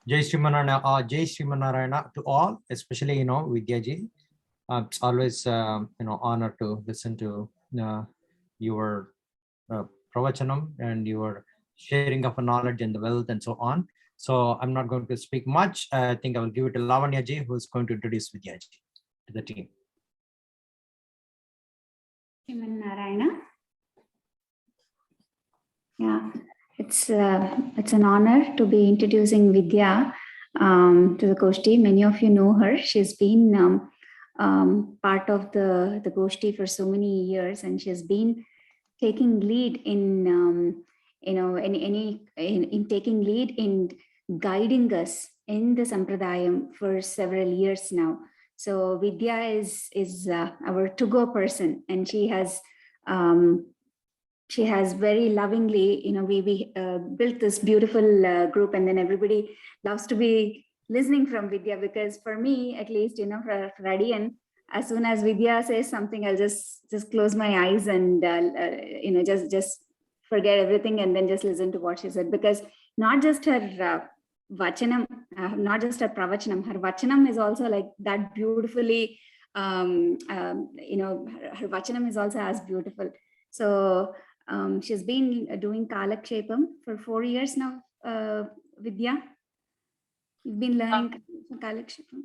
Jai Srimanarayana to all, especially, Vidya ji. It's always, honor to listen to your pravachanam and your sharing of knowledge and the wealth and so on. So I'm not going to speak much. I think I will give it to Lavanya ji, who is going to introduce Vidya ji to the team. Srimanarayana. Yeah, it's an honor to be introducing Vidya to the Goshti. Many of you know her. She's been part of the Goshti for so many years, and she's been taking lead in in taking lead in guiding us in the Sampradayam for several years now. So Vidya is our to-go person, and she has very lovingly, we built this beautiful group, and then everybody loves to be listening from Vidya, because for me, at least, for Radian, as soon as Vidya says something, I'll just close my eyes and, just forget everything and then just listen to what she said, because not just her vachanam, not just her pravachanam, her vachanam is also like that beautifully, her vachanam is also as beautiful. So she's been doing Kalakshepam for 4 years now, Vidya. You've been learning Kalakshepam?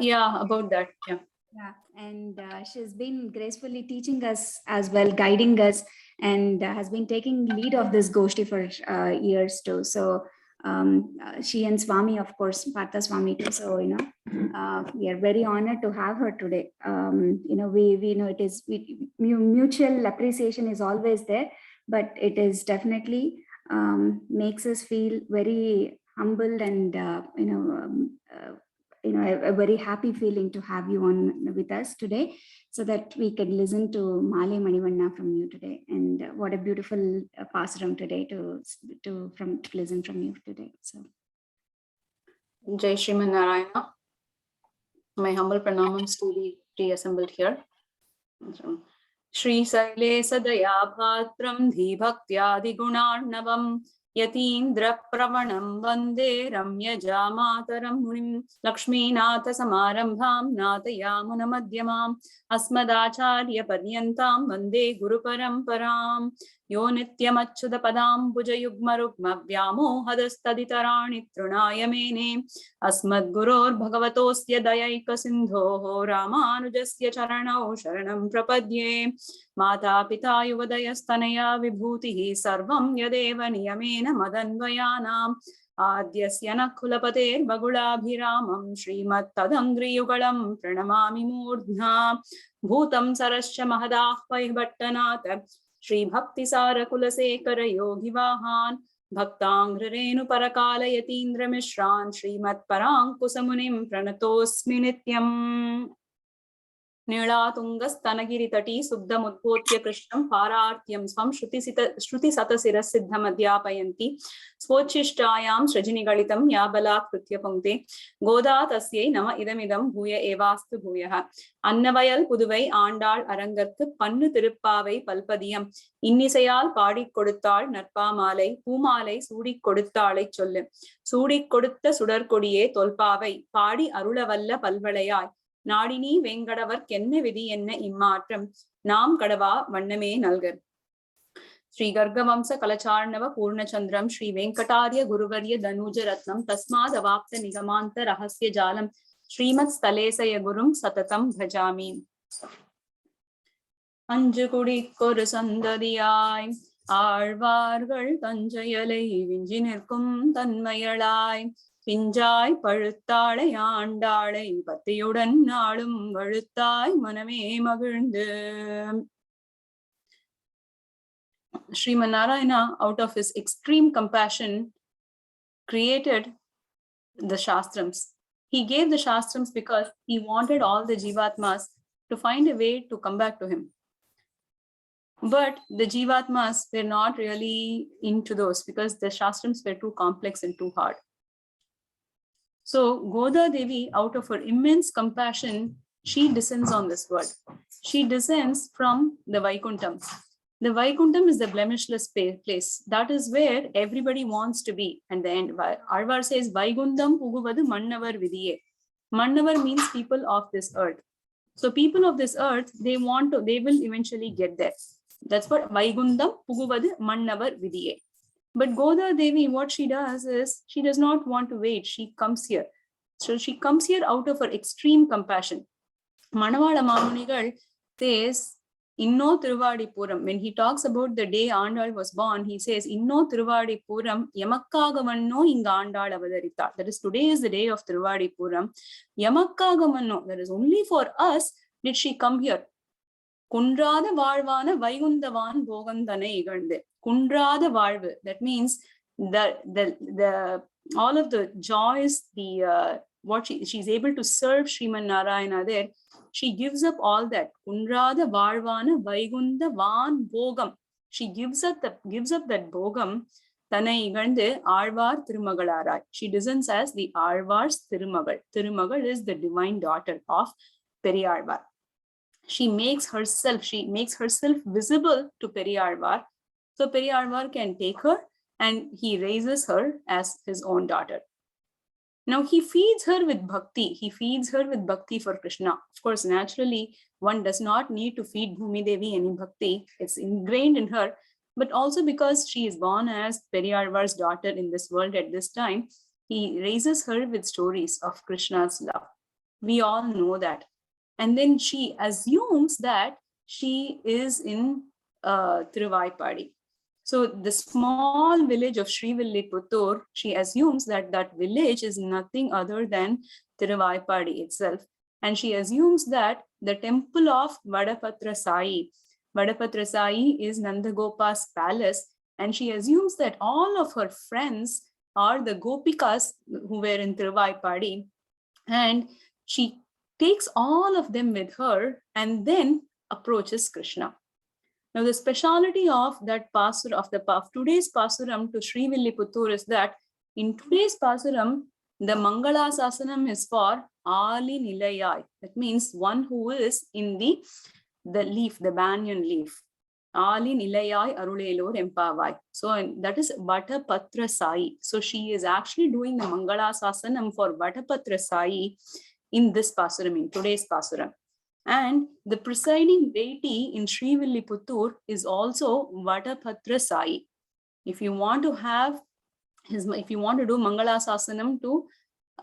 Yeah, about that, yeah. Yeah, and she's been gracefully teaching us as well, guiding us, and has been taking lead of this Goshti for years too. So she and Swami, of course, Partha Swami too. So, we are very honored to have her today. We know it is, mutual appreciation is always there, but it is definitely makes us feel very humbled and, a very happy feeling to have you on with us today, so that we can listen to Male Manivanna from you today. And what a beautiful pasaram today to listen from you today. So, Jai Srimanarayana. My humble pranamams to the pre-assembled here. Shri Saile Sadaya Bhatram Dhi Bhaktya Gunarnavam Yatindra Pravanam Vande Ramya Jamataram Munim Lakshminatha Samarambham Natayamuna Madhyamam Asmadacharya Padyantam Vande Guru Paramparam Yo Nityamachyuta Padam Bujayugma Rugma Vyamo Hadastaditarani Trunaya Mene Asmad Gurur Bhagavatosya Dayaika Sindho Ramanujasya Charanau Sharanam Prapadye Mata Pita Yuvadayastanaya Vibhutihi Sarvam Yadeva Niyamena Madanvayanam Adyasya Nakhulapater Bagulabhiramam Srimat Tadangri Yugalam Pranamami Murdhna Bhutam Sarascha Mahadahvai Bhattanata Shri Bhakti Sara Kulasekara Yogi Vahan Bhaktangrarenu Parakala Yatindra Mishran Srimat Parankusamunim Pranatosmi Nityam Nilatungastanagiri Tati Subdamudbhotya Krishnam Parartyam Swam Shruti Satasira Siddhamadhyapayanti Svochishhtayam Srajinigalitam Yabala Krutya Punkte Goda Tasyai Nama Idamidam Bhuya Evastu Bhuyaha Annavayal Puduvai Andal Arangarku Pannu Tirupavai Palpadiyam Innisayal Padi Koduttal Narpa Malai Pumalai Sudi Koduttalai Cholle Sudi Kodutta Sudar Kodiye Tolpavai Padi Arulavalla Palvalayai Nadini Venkadavar Kenne Vidi Enne Immatram Nam Kadava Vanname Nalgar Sri Gargavamsa Kalacharnava Purna Chandram Sri Venkatarya Guruvarya Danuja Ratnam Tasmad Avapta Nigamanta Rahasya Jalam Srimat Stalesaya Gurum Satatam Bhajami Anjukudi Korusandadiyai Alvargal Tanjayalai Vinjinirkum Tanmayalai Pinjai Paruttale Andale Patiyudan Nadum Varuttai Maname Magurnd. Srimanarayana, out of his extreme compassion, created the Shastrams. He gave the Shastrams because he wanted all the Jivatmas to find a way to come back to him. But the Jivatmas were not really into those because the Shastrams were too complex and too hard. So Goda Devi, out of her immense compassion, she descends on this world. She descends from the Vaikuntham. The Vaikuntham is the blemishless place. That is where everybody wants to be. And the end, Alvar says, Vaikuntham puguvadu mannavar vidiye. Mannavar means people of this earth. So people of this earth, they will eventually get there. That's what Vaikuntham puguvadu mannavar vidiye. But Goda Devi, what she does is, she does not want to wait. She comes here. So she comes here out of her extreme compassion. Manavala Mamunigal says, Inno Tiruvadipuram. When he talks about the day Andal was born, he says, Inno Tiruvadipuram Yamakkagamanno inga Andal avadarita. That is, today is the day of Tiruvadipuram. Yamakkagamanno, that is only for us did she come here. Kundrada Varvana Vaikundavan Bogandane Igande. Kundrada Varva. That means the all of the joys, what she's able to serve Sriman Narayana there, she gives up all that. Kundrada Varvana Vaikundavan Bogam. She gives up that Bogam. Tanai Igande Arvar Tirumagalarai. She descends as the Arvar's Tirumagal. Tirumagal is the divine daughter of Periyarvar. She makes herself visible to Periyarvar. So Periyarvar can take her and he raises her as his own daughter. Now he feeds her with bhakti. He feeds her with bhakti for Krishna. Of course, naturally, one does not need to feed Bhumi Devi any bhakti. It's ingrained in her. But also because she is born as Periyarvar's daughter in this world at this time, he raises her with stories of Krishna's love. We all know that. And then she assumes that she is in Tiruvaipadi. So the small village of Srivilliputtur, she assumes that that village is nothing other than Tiruvaipadi itself. And she assumes that the temple of Vadapatra Sai is Nandagopa's palace. And she assumes that all of her friends are the Gopikas who were in Tiruvaipadi. And she takes all of them with her and then approaches Krishna. Now, the speciality of that pasur of today's pasuram to Srivilliputtur is that in today's pasuram, the Mangala Sasanam is for Ali Nilayai. That means one who is in the leaf, the banyan leaf. Ali Nilayai Arulelor Empavai. So that is Vatapatra Sai. So she is actually doing the Mangala Sasanam for Vatapatra Sai in this pasuram, in today's pasuram. And the presiding deity in Srivilliputtur is also Vatapatra Sai. If you want to do Mangala Sasanam to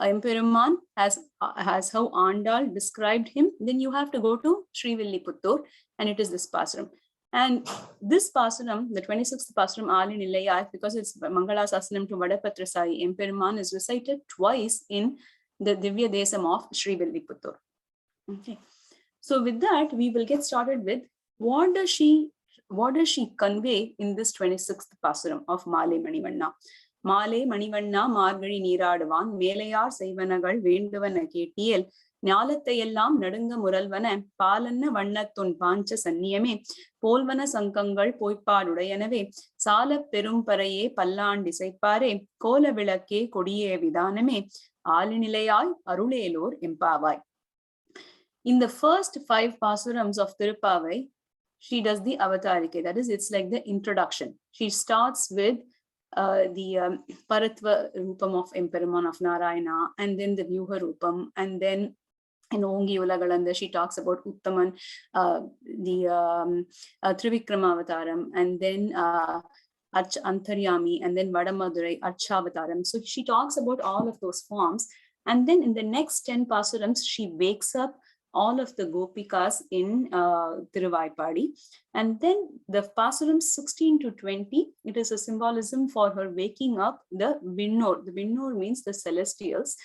Emperuman as how Andal described him, then you have to go to Srivilliputtur, and it is this pasuram. And this pasuram, the 26th pasuram Ali Nilayai, because it's Mangala Sasanam to Vadapatra Sai, Emperuman is recited twice in the Divya Desam of Srivilliputtur. Okay. So with that, we will get started with what does she convey in this 26th pasuram of Male Manivanna. Male Manivanna Margari Neeradavan Melayar Seivanagal Venduvana Ketiyel Nyalathayellam Nadunga Muralvana Palanna Vannathun Pancha Sanniyame Polvana Sankangal Poipadudayanave Sala Perumparaye Pallan Disaipare Kola Vilake Kodiye Vidaname Alinilayai Arulelor Empavai. In the first 5 pasurams of Tirupavai, she does the avatarike. That is, it's like the introduction. She starts with the Paratva Rupam of Emperuman of Narayana, and then the Vyuha Rupam, and then in Ongi Ulagalanda, she talks about Uttaman, the Trivikrama Avataram, and then Antaryami, and then Vadamadurai, Archavataram. So she talks about all of those forms. And then in the next 10 pasurams, she wakes up all of the Gopikas in Tiruvaipadi. And then the pasurams 16 to 20, it is a symbolism for her waking up the Vinnor. The Vinnor means the celestials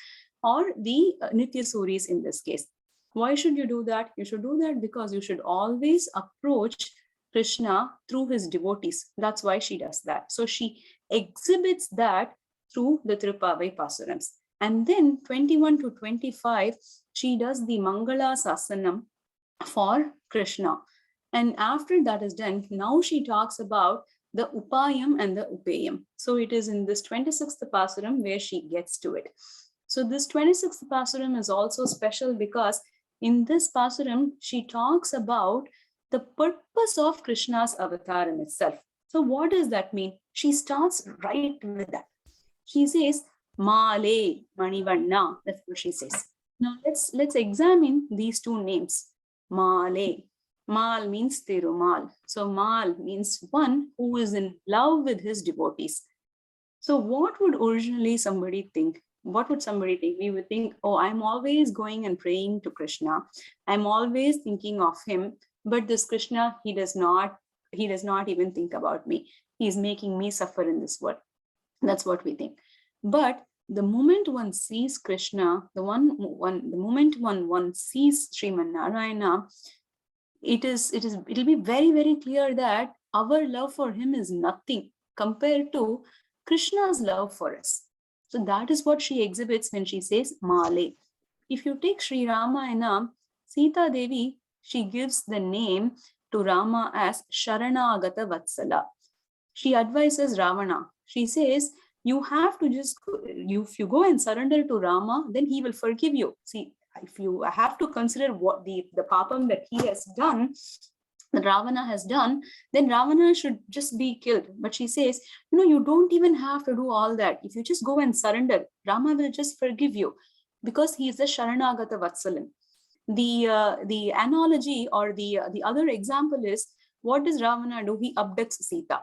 or the Nityasuris in this case. Why should you do that? You should do that because you should always approach Krishna through his devotees. That's why she does that. So she exhibits that through the Tirupavai pasurams. And then 21 to 25, she does the Mangala Sasanam for Krishna. And after that is done, now she talks about the Upayam and the Upayam. So it is in this 26th pasuram where she gets to it. So this 26th pasuram is also special because in this pasuram, she talks about the purpose of Krishna's avatar in itself. So what does that mean? She starts right with that. She says, Male Manivanna. That's what she says. Now let's examine these two names. Male. Mal means Tirumal. So Mal means one who is in love with his devotees. So what would originally somebody think? What would somebody think? We would think, oh, I'm always going and praying to Krishna. I'm always thinking of him. But this Krishna, he does not even think about me. He's making me suffer in this world. That's what we think. But the moment one sees Krishna, the moment one sees Sriman Narayana, it'll be very, very clear that our love for him is nothing compared to Krishna's love for us. So that is what she exhibits when she says Male. If you take Sri Ramayana, Sita Devi, she gives the name to Rama as Sharanagata Vatsala. She advises Ravana. She says, you have to just, if you go and surrender to Rama, then he will forgive you. See, if you have to consider what the papam that he has done, that Ravana has done, then Ravana should just be killed. But she says, you don't even have to do all that. If you just go and surrender, Rama will just forgive you because he is the Sharanagata Vatsalan. The analogy or the other example is, what does Ravana do? He abducts Sita.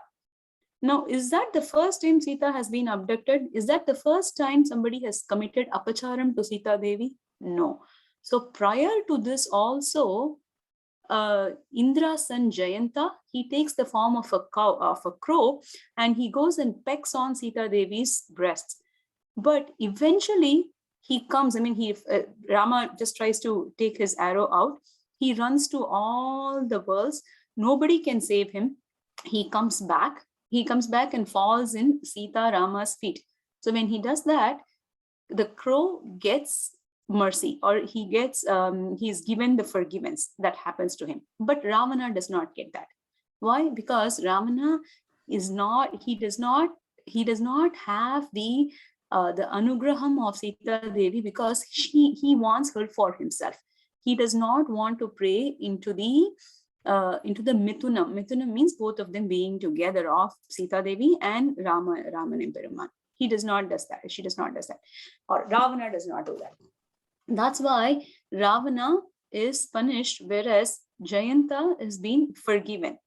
Now, is that the first time Sita has been abducted? Is that the first time somebody has committed apacharam to Sita Devi? No. So prior to this also, Indra's son Jayanta, he takes the form of a crow, and he goes and pecks on Sita Devi's breasts. But eventually he comes, Rama just tries to take his arrow out. He runs to all the worlds. Nobody can save him. He comes back and falls in Sita Rama's feet. So when he does that, the crow gets mercy, or he's given the forgiveness that happens to him. But Ravana does not get that. Why? Because Ravana does not have the anugraham of Sita Devi, because he wants her for himself. He does not want to pray into the Mithunam. Mithunam means both of them being together, of Sita Devi and Raman and Peruman. He does not do that. She does not do that. Or Ravana does not do that. That's why Ravana is punished, whereas Jayanta is being forgiven.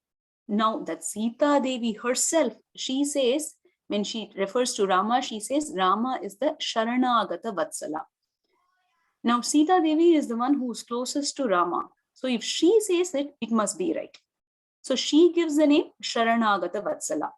Now that Sita Devi herself, she says, when she refers to Rama, she says Rama is the Sharanagata Vatsala. Now Sita Devi is the one who is closest to Rama. So if she says it, it must be right. So she gives the name Sharanagata Vatsala.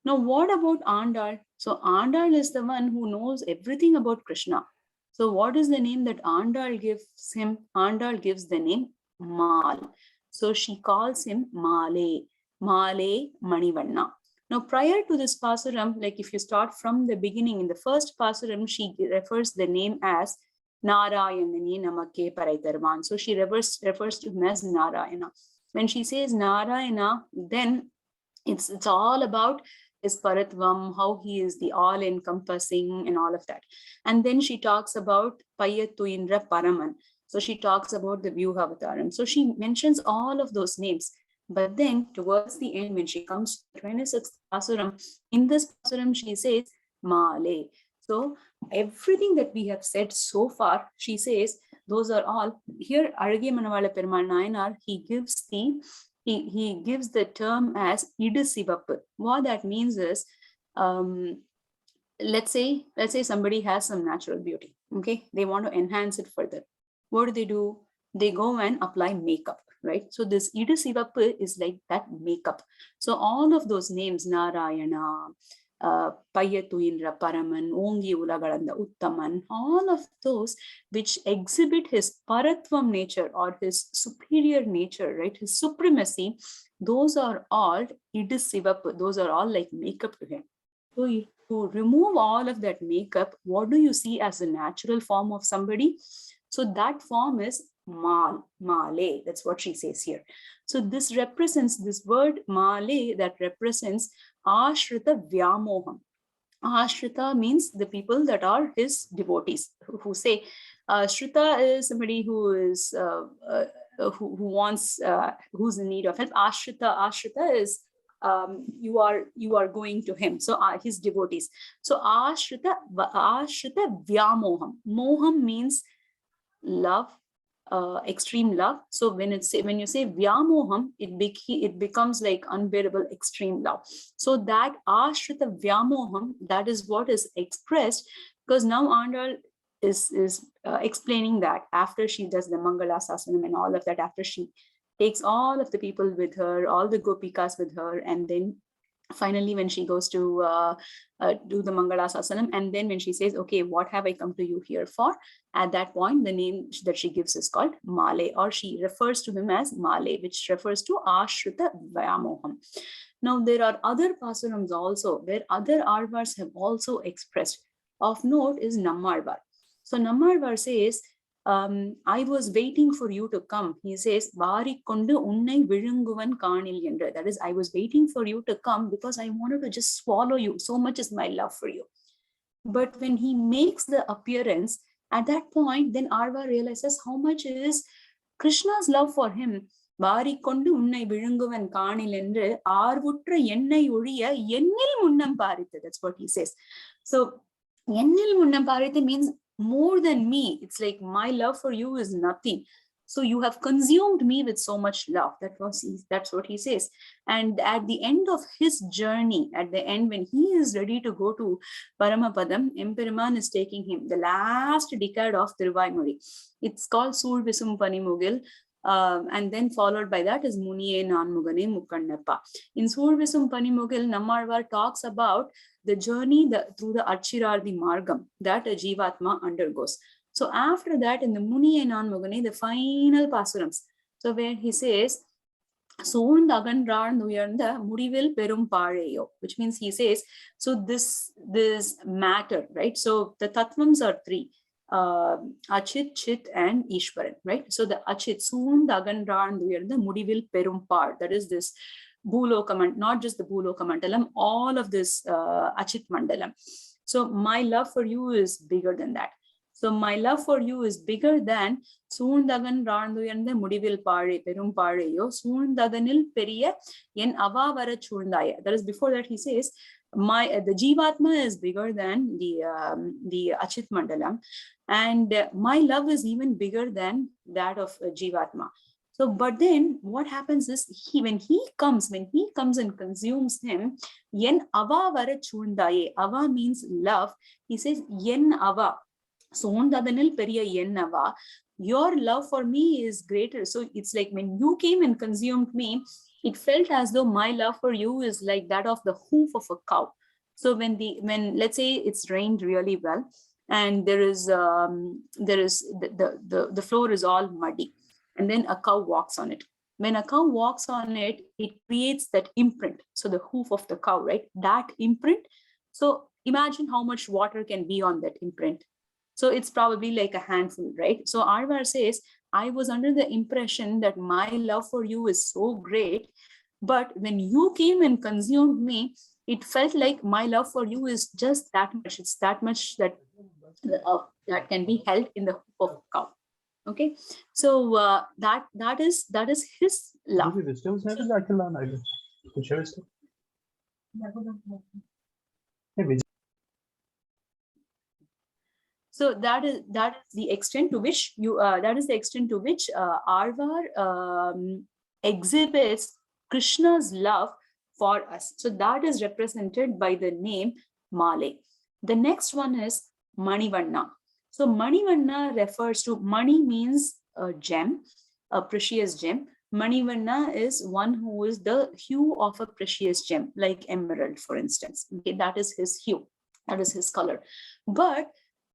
Now what about Andal? So Andal is the one who knows everything about Krishna. So what is the name that Andal gives him? Andal gives the name Mal. So she calls him Male Manivanna. Now prior to this Pasuram, like if you start from the beginning, in the first Pasuram, she refers the name as Narayanani Namake Paraitarvan. So she refers to him as Narayana. When she says Narayana, then it's all about his paratvam, how he is the all-encompassing and all of that. And then she talks about Payattu Indra Paraman. So she talks about the Vyuhavataram. So she mentions all of those names. But then towards the end, when she comes to 26th Pasuram, in this Pasuram, she says Male. So everything that we have said so far, she says, those are all here. Arage Manavala Perumal Nayanar, he gives the term as Idusivappu. What that means is, let's say somebody has some natural beauty. Okay, they want to enhance it further. What do? They go and apply makeup, right? So this Idusivappu is like that makeup. So all of those names, Narayana, Payattu Indra Paraman, Ongi Ulagalanda Uttaman, all of those which exhibit his paratvam nature or his superior nature, right? His supremacy, those are all Idusivappu, those are all like makeup to him. So to remove all of that makeup, what do you see as a natural form of somebody? So that form is Male. That's what she says here. So this represents, this word Male, that represents Ashrita Vyamoham. Ashrita means the people that are his devotees, who say, Shrita is somebody who is who wants, who's in need of help. Ashrita is you are going to him, so his devotees. So ashrita vyamoham. Moham means love, extreme love. So when you say vyamoham, it becomes like unbearable extreme love. So that ashrita vyamoham, that is what is expressed, because now Andal is explaining that after she does the Mangala Sasanam and all of that, after she takes all of the people with her, all the gopikas with her, and then finally when she goes to do the Mangala Sasanam, and then when she says, okay, what have I come to you here for? At that point, the name that she gives is called Male, or she refers to him as Male, which refers to Ashrita Vyamoham. Now, there are other pasurams also where other Alvars have also expressed. Of note is Nammalvar. So Nammalvar says, I was waiting for you to come. He says, Varikondu unnai vilunguvan kaanil endra. That is, I was waiting for you to come because I wanted to just swallow you. So much is my love for you. But when he makes the appearance, at that point, then Arva realizes how much is Krishna's love for him. Varikondu unnai vilunguvan kaanil endra aarvutra ennai ozhiya ennil munnam parithu. That's what he says. So ennil munnam parithu means more than me. It's like my love for you is nothing. So you have consumed me with so much love. That's what he says. And at the end of his journey, at the end when he is ready to go to Paramapadam, Emperaman is taking him the last decade of Thiruvaimozhi. It's called Soolvisum Panimugil. And then followed by that is Muniye Nanmugane Mukkannappa. In Soolvisum Panimugil, Nammalvar talks about the journey through the Archirarthi Margam that a Jivatma undergoes. So after that, in the Muniye Nanmugane, the final pasurams, so where he says, Mudivil Perum Pareyo, which means he says, so this matter, right? So the tattvams are three. Achit, Chit, and Ishwaran, right? So the Achit, soon the Agandran, the Mudivil Perumpar, that is this Bhuloka, not just the Bhuloka Mandalam, all of this Achit Mandalam. So my love for you is bigger than that. So my love for you is bigger than Soondagan Randuyanda Mudivil Pare, Perum Pareyo, Soondaganil Periya, Yen Avavara Chundaya. That is before that he says, the Jivatma is bigger than the Achit Mandalam, and my love is even bigger than that of Jivatma. So, but then what happens is when he comes and consumes him, Yen Ava Vara Chundaye. Ava means love. He says, Yen Ava. Sondadanil Periya Yen Ava. Your love for me is greater. So it's like when you came and consumed me, it felt as though my love for you is like that of the hoof of a cow. So when let's say it's rained really well, and there is the floor is all muddy, and then a cow walks on it. When a cow walks on it, it creates that imprint. So the hoof of the cow, right? That imprint. So imagine how much water can be on that imprint. So it's probably like a handful, right? So Arvar says, I was under the impression that my love for you is so great, but when you came and consumed me, it felt like my love for you is just that much. It's that much that can be held in the hoof of a cow. Okay, so that is his love. So that is the extent to which Arvar exhibits Krishna's love for us. So that is represented by the name Male. The next one is Manivanna. So Manivanna refers to, Mani means a gem, a precious gem. Manivanna is one who is the hue of a precious gem, like emerald, for instance. Okay, that is his hue, that is his color. But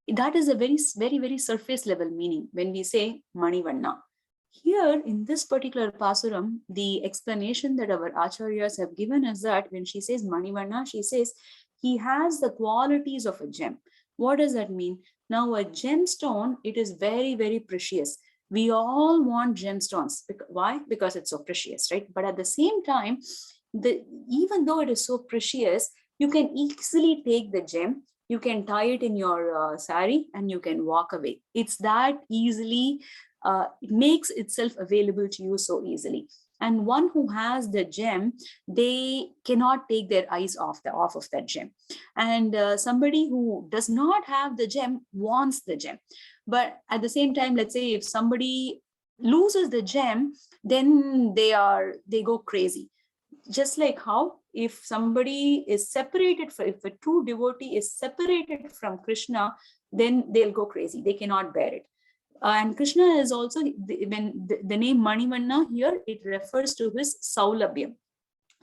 that is a very, very, very surface level meaning when we say Manivanna. Here in this particular pasuram, the explanation that our acharyas have given is that when she says Manivanna, she says he has the qualities of a gem. What does that mean? Now a gemstone, it is very, very precious. We all want gemstones. Why? Because it's so precious, right? But at the same time, even though it is so precious, you can easily take the gem, you can tie it in your sari, and you can walk away. It's that easily it makes itself available to you so easily. And one who has the gem, they cannot take their eyes off of that gem. And somebody who does not have the gem wants the gem. But at the same time, let's say if somebody loses the gem, then they go crazy. Just like how if somebody is separated, if a true devotee is separated from Krishna, then they'll go crazy. They cannot bear it. And Krishna is also, when the name Manivanna here, it refers to his saulabhyam,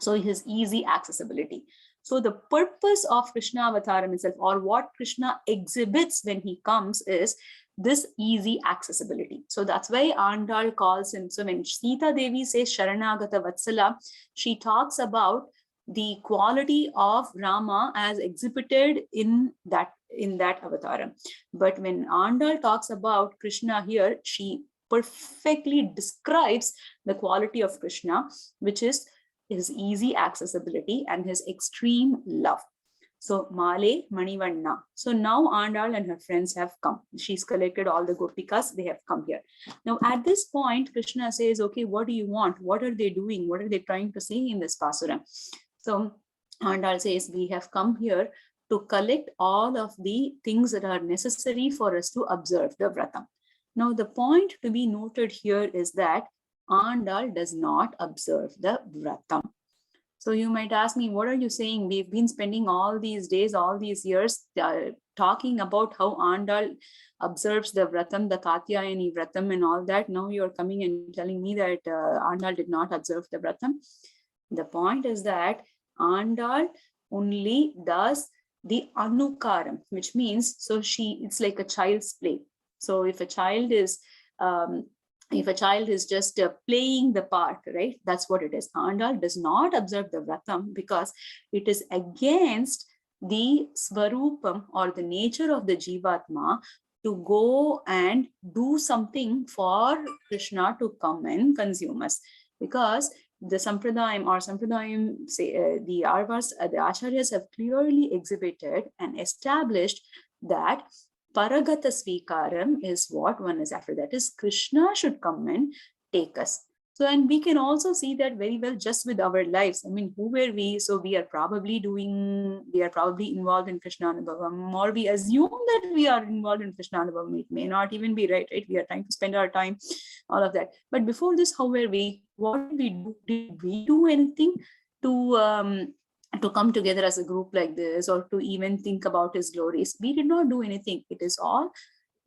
so his easy accessibility. So the purpose of Krishna Avataram itself, or what Krishna exhibits when he comes, is this easy accessibility. So that's why Andal calls him. So when Sita Devi says Sharanagata Vatsala, she talks about the quality of Rama as exhibited in that avataram. But when Andal talks about Krishna here, she perfectly describes the quality of Krishna, which is his easy accessibility and his extreme love. So Male Manivanna. So now Andal and her friends have come. She's collected all the gopikas. They have come here. Now at this point, Krishna says, okay, what do you want? What are they doing? What are they trying to say in this pasura? So Andal says, we have come here to collect all of the things that are necessary for us to observe the vratam. Now the point to be noted here is that Andal does not observe the vratam. So you might ask me, what are you saying? We've been spending all these days, all these years talking about how Andal observes the vratam, the Katyayani vratam and all that. Now you're coming and telling me that Andal did not observe the vratam. The point is that Andal only does the anukaram, which means, so it's like a child's play. So if a child is just playing the part, right? That's what it is. Andal does not observe the vratam because it is against the svarupam or the nature of the jivatma to go and do something for Krishna to come and consume us. Because the Sampradayam, say the Arvas, the Acharyas have clearly exhibited and established that Paragata Svikaram is what one is after. That is, Krishna should come and take us. So, and we can also see that very well just with our lives. I mean, who were we? So we are probably involved in Krishna Anubhavam, or we assume that we are involved in Krishna Anubhavam. It may not even be right? We are trying to spend our time, all of that. But before this, how were we? What did we do? Did we do anything to come together as a group like this, or to even think about his glories? We did not do anything. It is all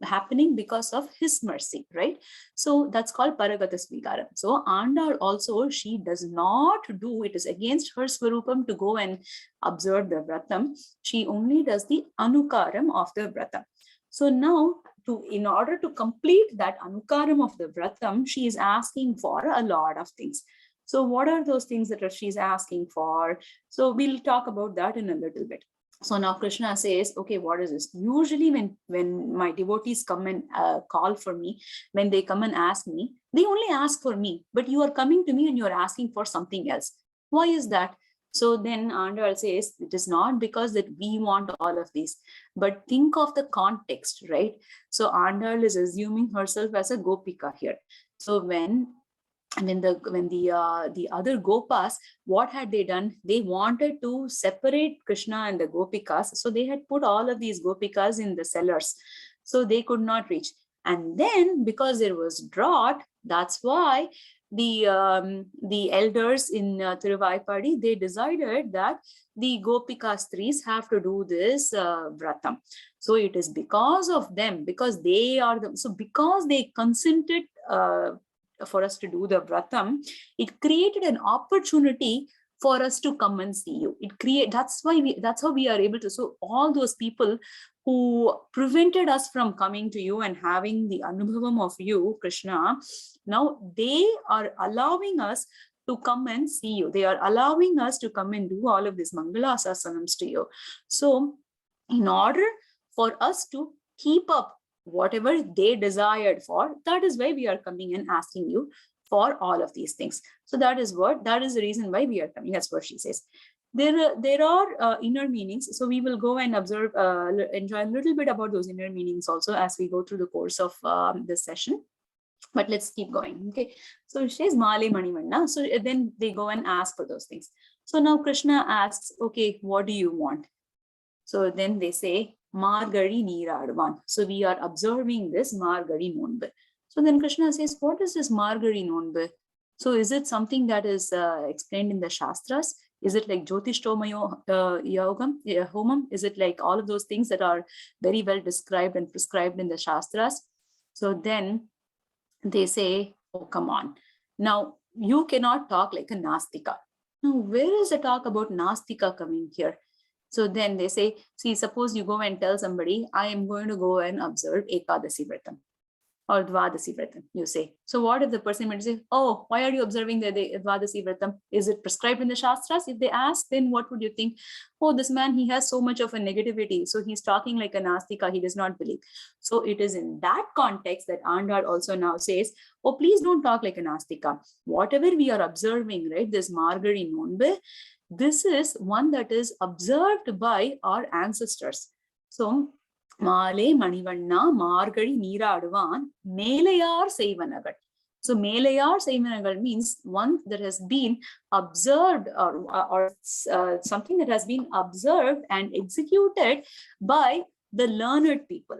happening because of his mercy, right? So that's called Paragata Svikaram. So Andal also, she does not do, it is against her Swarupam to go and observe the Vratam. She only does the Anukaram of the Vratam. So now, in order to complete that Anukaram of the Vratam, she is asking for a lot of things. So what are those things that she's asking for? So we'll talk about that in a little bit. So now Krishna says, okay, what is this? Usually when my devotees come and call for me, when they come and ask me, they only ask for me, but you are coming to me and you're asking for something else. Why is that? So then Andal says, it is not because that we want all of these, but think of the context, right? So Andal is assuming herself as a gopika here. So when the other gopas, what had they done? They wanted to separate Krishna and the gopikas. So they had put all of these gopikas in the cellars. So they could not reach. And then because there was drought, that's why the elders in Tiruvaipadi, they decided that the gopikastris have to do this vratam. So it is because of them, because they are because they consented for us to do the vratam, it created an opportunity for us to come and see you. That's how we are able to. So all those people who prevented us from coming to you and having the anubhavam of you, Krishna, now they are allowing us to come and see you. They are allowing us to come and do all of these Mangalasasanams to you. So in order for us to keep up whatever they desired for, that is why we are coming and asking you for all of these things. So that is the reason why we are coming. That's what she says. There are inner meanings. So we will go and observe, enjoy a little bit about those inner meanings also as we go through the course of this session. But let's keep going. Okay. So she says Male Manivanna. So then they go and ask for those things. So now Krishna asks, okay, what do you want? So then they say, Margari Neeraduvan. So we are observing this Margari Nonbu. So then Krishna says, what is this Margari Nonbu? So is it something that is explained in the Shastras? Is it like Jyotishtomayo Yogam, Homam? Is it like all of those things that are very well described and prescribed in the Shastras? So then they say, oh, come on. Now, you cannot talk like a Nastika. Now, where is the talk about Nastika coming here? So then they say, see, suppose you go and tell somebody, I am going to go and observe Ekadasi Vratam or Dvadasi Vratam, you say. So what if the person might say, oh, why are you observing the Dvadasi Vratam? Is it prescribed in the Shastras? If they ask, then what would you think? Oh, this man, he has so much of a negativity. So he's talking like a Nastika, he does not believe. So it is in that context that Andar also now says, oh, please don't talk like a Nastika. Whatever we are observing, right, this Margari Nonbe, this is one that is observed by our ancestors. So, Male Manivanna, Margari Neeraduvan, Melayar Seivanagal. So, Melayar Seivanagal means one that has been observed or something that has been observed and executed by the learned people.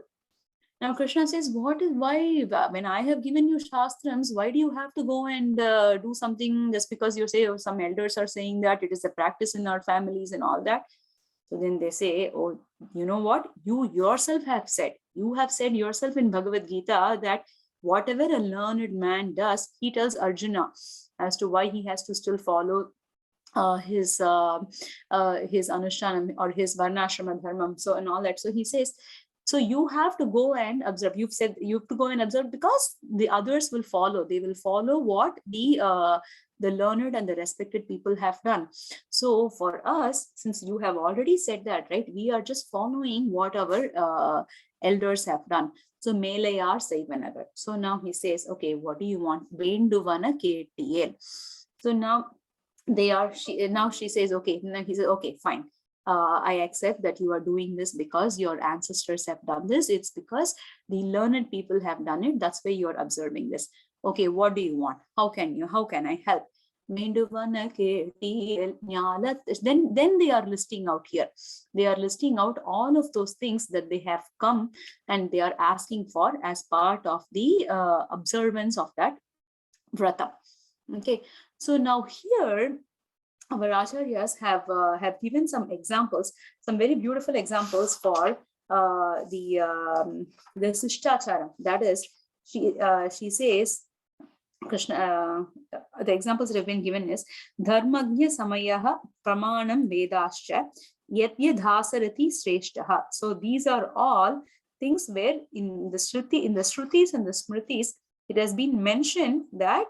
Now Krishna says, why, when I have given you Shastrams, why do you have to go and do something just because you say, oh, some elders are saying that it is a practice in our families and all that. So then they say, oh, you know what? You yourself have said yourself in Bhagavad Gita that whatever a learned man does, he tells Arjuna as to why he has to still follow his Anushtanam or his Varnashrama Dharmam. So and all that. So he says, so you have to go and observe. You've said you have to go and observe because the others will follow. They will follow what the learned and the respected people have done. So for us, since you have already said that, right, we are just following what our elders have done. So Melayar Saivanagar. So now he says, okay, what do you want? Venduvana KTL. So now she says, okay. Now he says, okay, fine. I accept that you are doing this because your ancestors have done this. It's because the learned people have done it. That's why you're observing this. Okay, what do you want? How can I help? Then they are listing out here. They are listing out all of those things that they have come and they are asking for as part of the observance of that vrata. Okay, so now here, our acharyas have given some examples, some very beautiful examples for the Sishtachara. That is, she says, Krishna, the examples that have been given is Dharmagnya Samayaha Pramanam Vedascha Yatya Dhasarati Sreshtaha. So these are all things where in the Shrutis and the Smritis, it has been mentioned that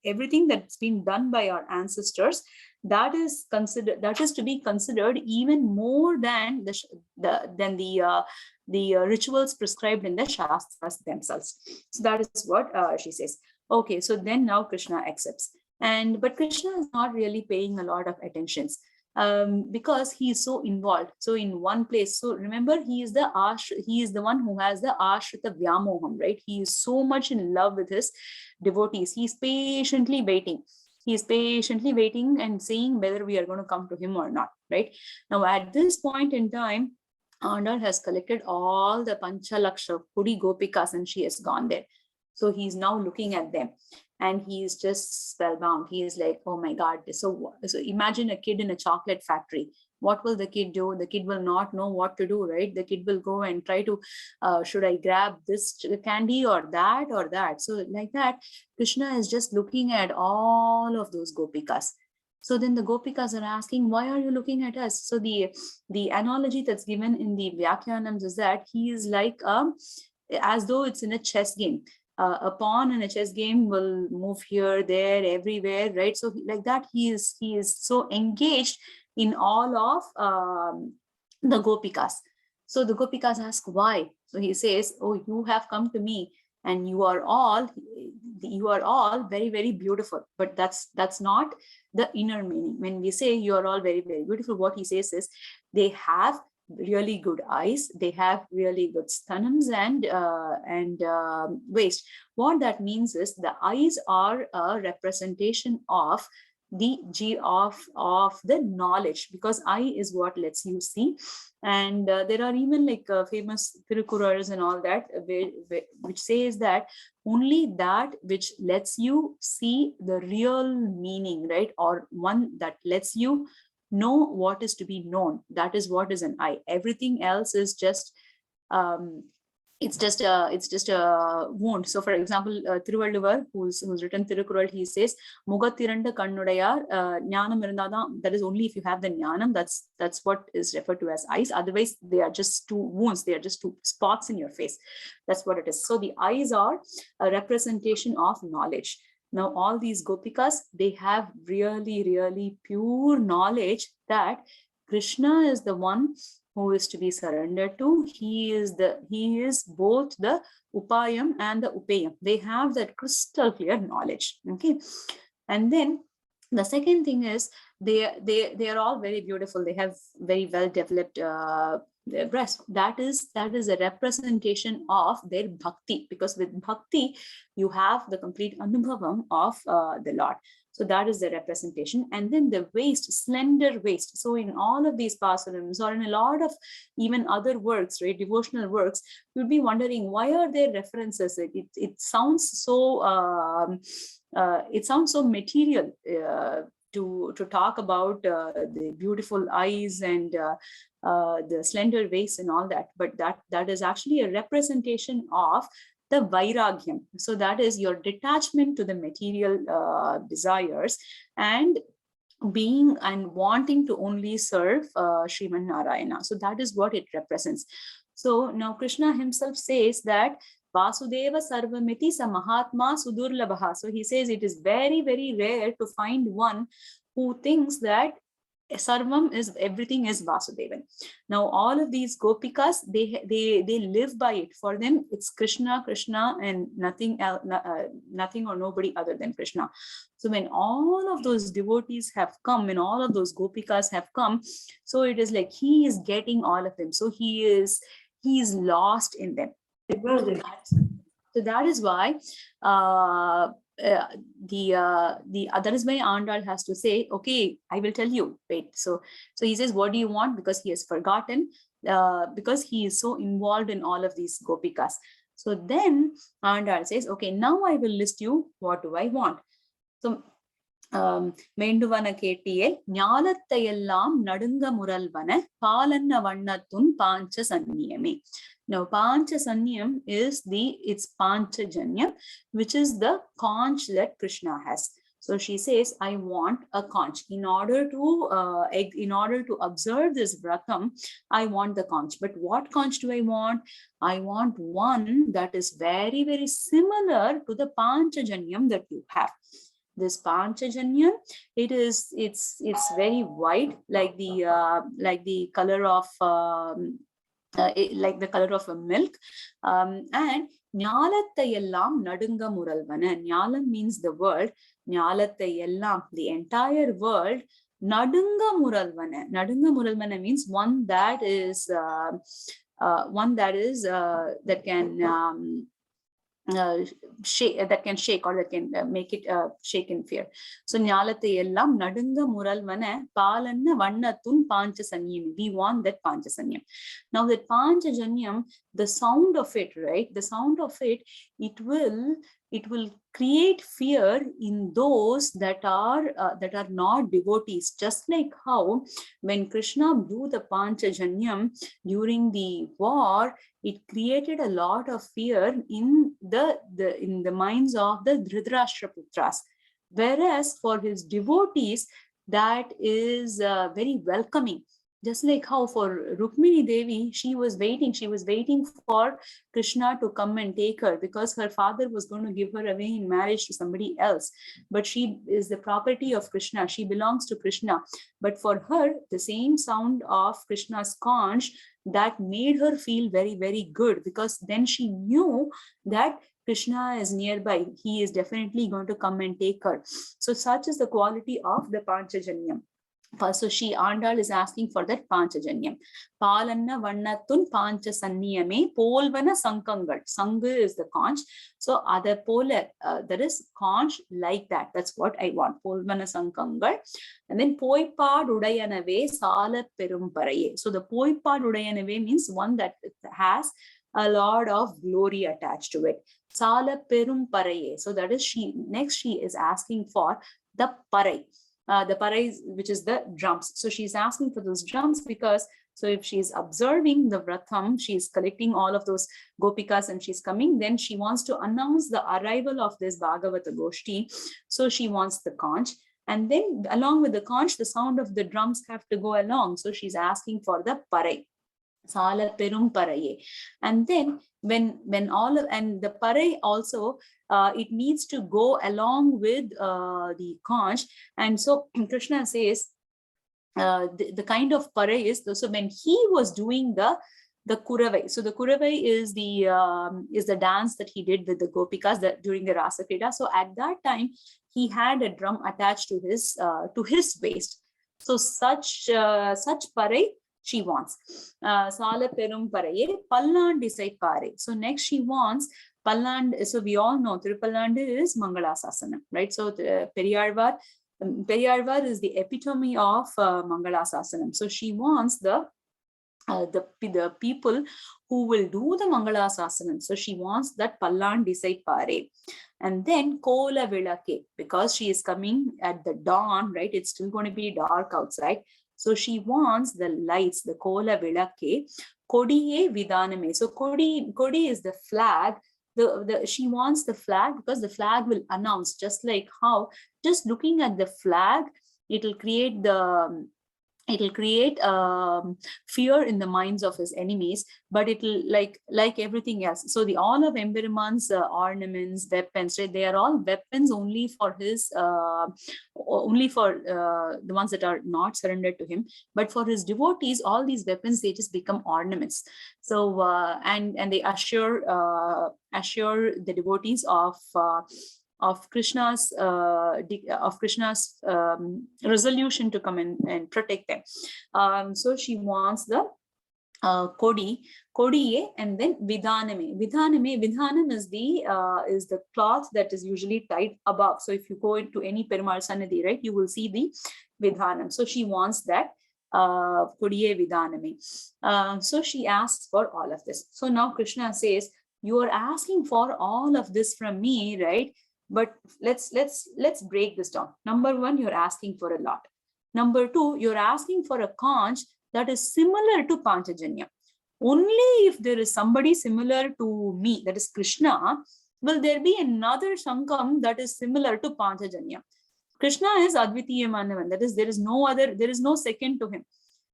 everything that's been done by our ancestors, that is to be considered even more than the rituals prescribed in the Shastras themselves. So that is what she says. Okay, so then now Krishna accepts, but Krishna is not really paying a lot of attentions. Because he is so involved. So in one place, so remember, he is the one who has the Ashrita Vyamoham, right? He is so much in love with his devotees. He's patiently waiting. He's patiently waiting and seeing whether we are going to come to him or not, right? Now, at this point in time, Andar has collected all the Panchalaksha Pudi Gopikas and she has gone there. So he's now looking at them. And he is just spellbound. He is like, oh my God. So imagine a kid in a chocolate factory. What will the kid do? The kid will not know what to do, right? The kid will go and try to, should I grab this candy or that or that? So like that, Krishna is just looking at all of those gopikas. So then the gopikas are asking, why are you looking at us? So the analogy that's given in the Vyakhyanams is that he is like, as though it's in a chess game. A pawn in a chess game will move here, there, everywhere, right? So like that, he is so engaged in all of the gopikas. So the gopikas ask why. So he says, oh, you have come to me and you are all very, very beautiful. But that's not the inner meaning. When we say you are all very, very beautiful, what he says is they have really good eyes. They have really good stanums and waist. What that means is the eyes are a representation of the of the knowledge, because eye is what lets you see. And there are even like famous Tirukurals and all that, which says that only that which lets you see the real meaning, right? Or one that lets you know what is to be known, that is what is an eye. Everything else is just it's just a wound. So for example, Thiruvalluvar, who's written Tirukural, he says Mugathiranda kannudayar jnanam irundhadan, that is only if you have the jnanam, that's what is referred to as eyes. Otherwise they are just two wounds, they are just two spots in your face. That's what it is. So the eyes are a representation of knowledge. Now all these gopikas, they have really, really pure knowledge that Krishna is the one who is to be surrendered to. He is both the upayam and the upayam. They have that crystal clear knowledge. Okay. And then the second thing is they are all very beautiful. They have very well developed breast. That is a representation of their bhakti, because with bhakti you have the complete anubhavam of the Lord. So that is the representation. And then the waist, slender waist. So in all of these pasurams, or in a lot of even other works, right, devotional works, you'd be wondering, why are there references? It sounds so material to talk about the beautiful eyes and the slender waist and all that, but that is actually a representation of the vairagyam. So that is your detachment to the material desires and being and wanting to only serve Sriman Narayana. So that is what it represents. So now Krishna himself says that Vasudeva Sarvamiti Sa Mahatma Sudurlabha. So he says it is very, very rare to find one who thinks that Sarvam is everything is Vasudevan. Now all of these gopikas, they live by it. For them it's Krishna, Krishna, and nothing else, nothing or nobody other than Krishna. So when all of those devotees have come, when all of those gopikas have come, so it is like he is getting all of them. So he is lost in them. So that is why that is why Andal has to say, okay, I will tell you. Wait. So he says, what do you want? Because he has forgotten, because he is so involved in all of these gopikas. So then Andal says, okay, now I will list you. What do I want? So Menduvana KTL Nyalathayellam Nadunga Muralvana Palanna Vannathun Pancha Sanniyame. Now Pancha Sanniyam is it's Panchajanya, which is the conch that Krishna has. So she says, I want a conch. In order to observe this vratam, I want the conch. But what conch do I want? I want one that is very, very similar to the Panchajanyam that you have. This Panchajanya, it's very white, like the color of like the color of a milk. And Nyalathayellam Nadunga Muralvana. Nyalam means the world. Nyalathayellam, the entire world. Nadunga Muralvana. Nadunga Muralvana means one that can shake, or that can make it shake in fear. So Nyalathayellam Nadunga Muralvana Palanna Vannathun Panchasanyam. We want that Panchasanyam. Now that Panchajanyam, the sound of it, right? The sound of it, it will create fear in those that are not devotees. Just like how when Krishna blew the Panchajanyam during the war, it created a lot of fear in the minds of the Dhritarashtra Putras. Whereas for his devotees, that is very welcoming. Just like how for Rukmini Devi, she was waiting for Krishna to come and take her, because her father was going to give her away in marriage to somebody else. But she is the property of Krishna. She belongs to Krishna. But for her, the same sound of Krishna's conch, that made her feel very, very good, because then she knew that Krishna is nearby. He is definitely going to come and take her. So such is the quality of the Panchajanyam. So Andal is asking for that Panchajanyam. Palanna Vannatun Pancha Sanniyame Polvana Sankangal. Sanga is the conch. So other polar, there is conch like that. That's what I want. Polvana Sankangal. And then Poipad Udayanave Sala Perumparaye. So the Poipad Udayanave means one that has a lot of glory attached to it. Sala Perumparaye. So that is next she is asking for the Parai. The parai, which is the drums. So she's asking for those drums because, so if she's observing the vratam, she's collecting all of those gopikas and she's coming, then she wants to announce the arrival of this Bhagavata Goshti. So she wants the conch. And then along with the conch, the sound of the drums have to go along. So she's asking for the parai. Sala Perum Paraye. And then when all of, and the parai also, it needs to go along with the conch. And so Krishna says, the kind of parai is, so when he was doing the Kuravai. So the Kuravai is the dance that he did with the Gopikas during the Rasa Krida. So at that time, he had a drum attached to his waist. So such parai she wants. Sala Perum Paraye, Palland Disai Pare. So next she wants Palland. So we all know Tirupalland is Mangalasasana, right? So Periyarvar is the epitome of Mangalasasana. So she wants the people who will do the Mangalasasana. So she wants that Palland Disai Pare. And then Kola Vilake, because she is coming at the dawn, right? It's still going to be dark outside. So she wants the lights, the Kola Vilake, Kodiye Vidaname. So Kodi is the flag. She wants the flag because the flag will announce, just like how just looking at the flag, it'll create fear in the minds of his enemies, but it'll like everything else. So all of Emberiman's ornaments, weapons, right? They are all weapons only for his, only for the ones that are not surrendered to him. But for his devotees, all these weapons, they just become ornaments. So and they assure the devotees of Krishna's resolution to come and protect them. So she wants the Kodiye, and then Vidhaname. Vidhanam is the cloth that is usually tied above. So if you go into any Perumal Sannidhi, right, you will see the Vidhanam. So she wants that Kodiye Vidhaname. So she asks for all of this. So now Krishna says, you are asking for all of this from me, right? But let's break this down. Number one, you're asking for a lot. Number two, you're asking for a conch that is similar to Panchajanya. Only if there is somebody similar to me, that is Krishna, will there be another Shankam that is similar to Panchajanya. Krishna is Advitiya Manavan. That is, there is no second to him.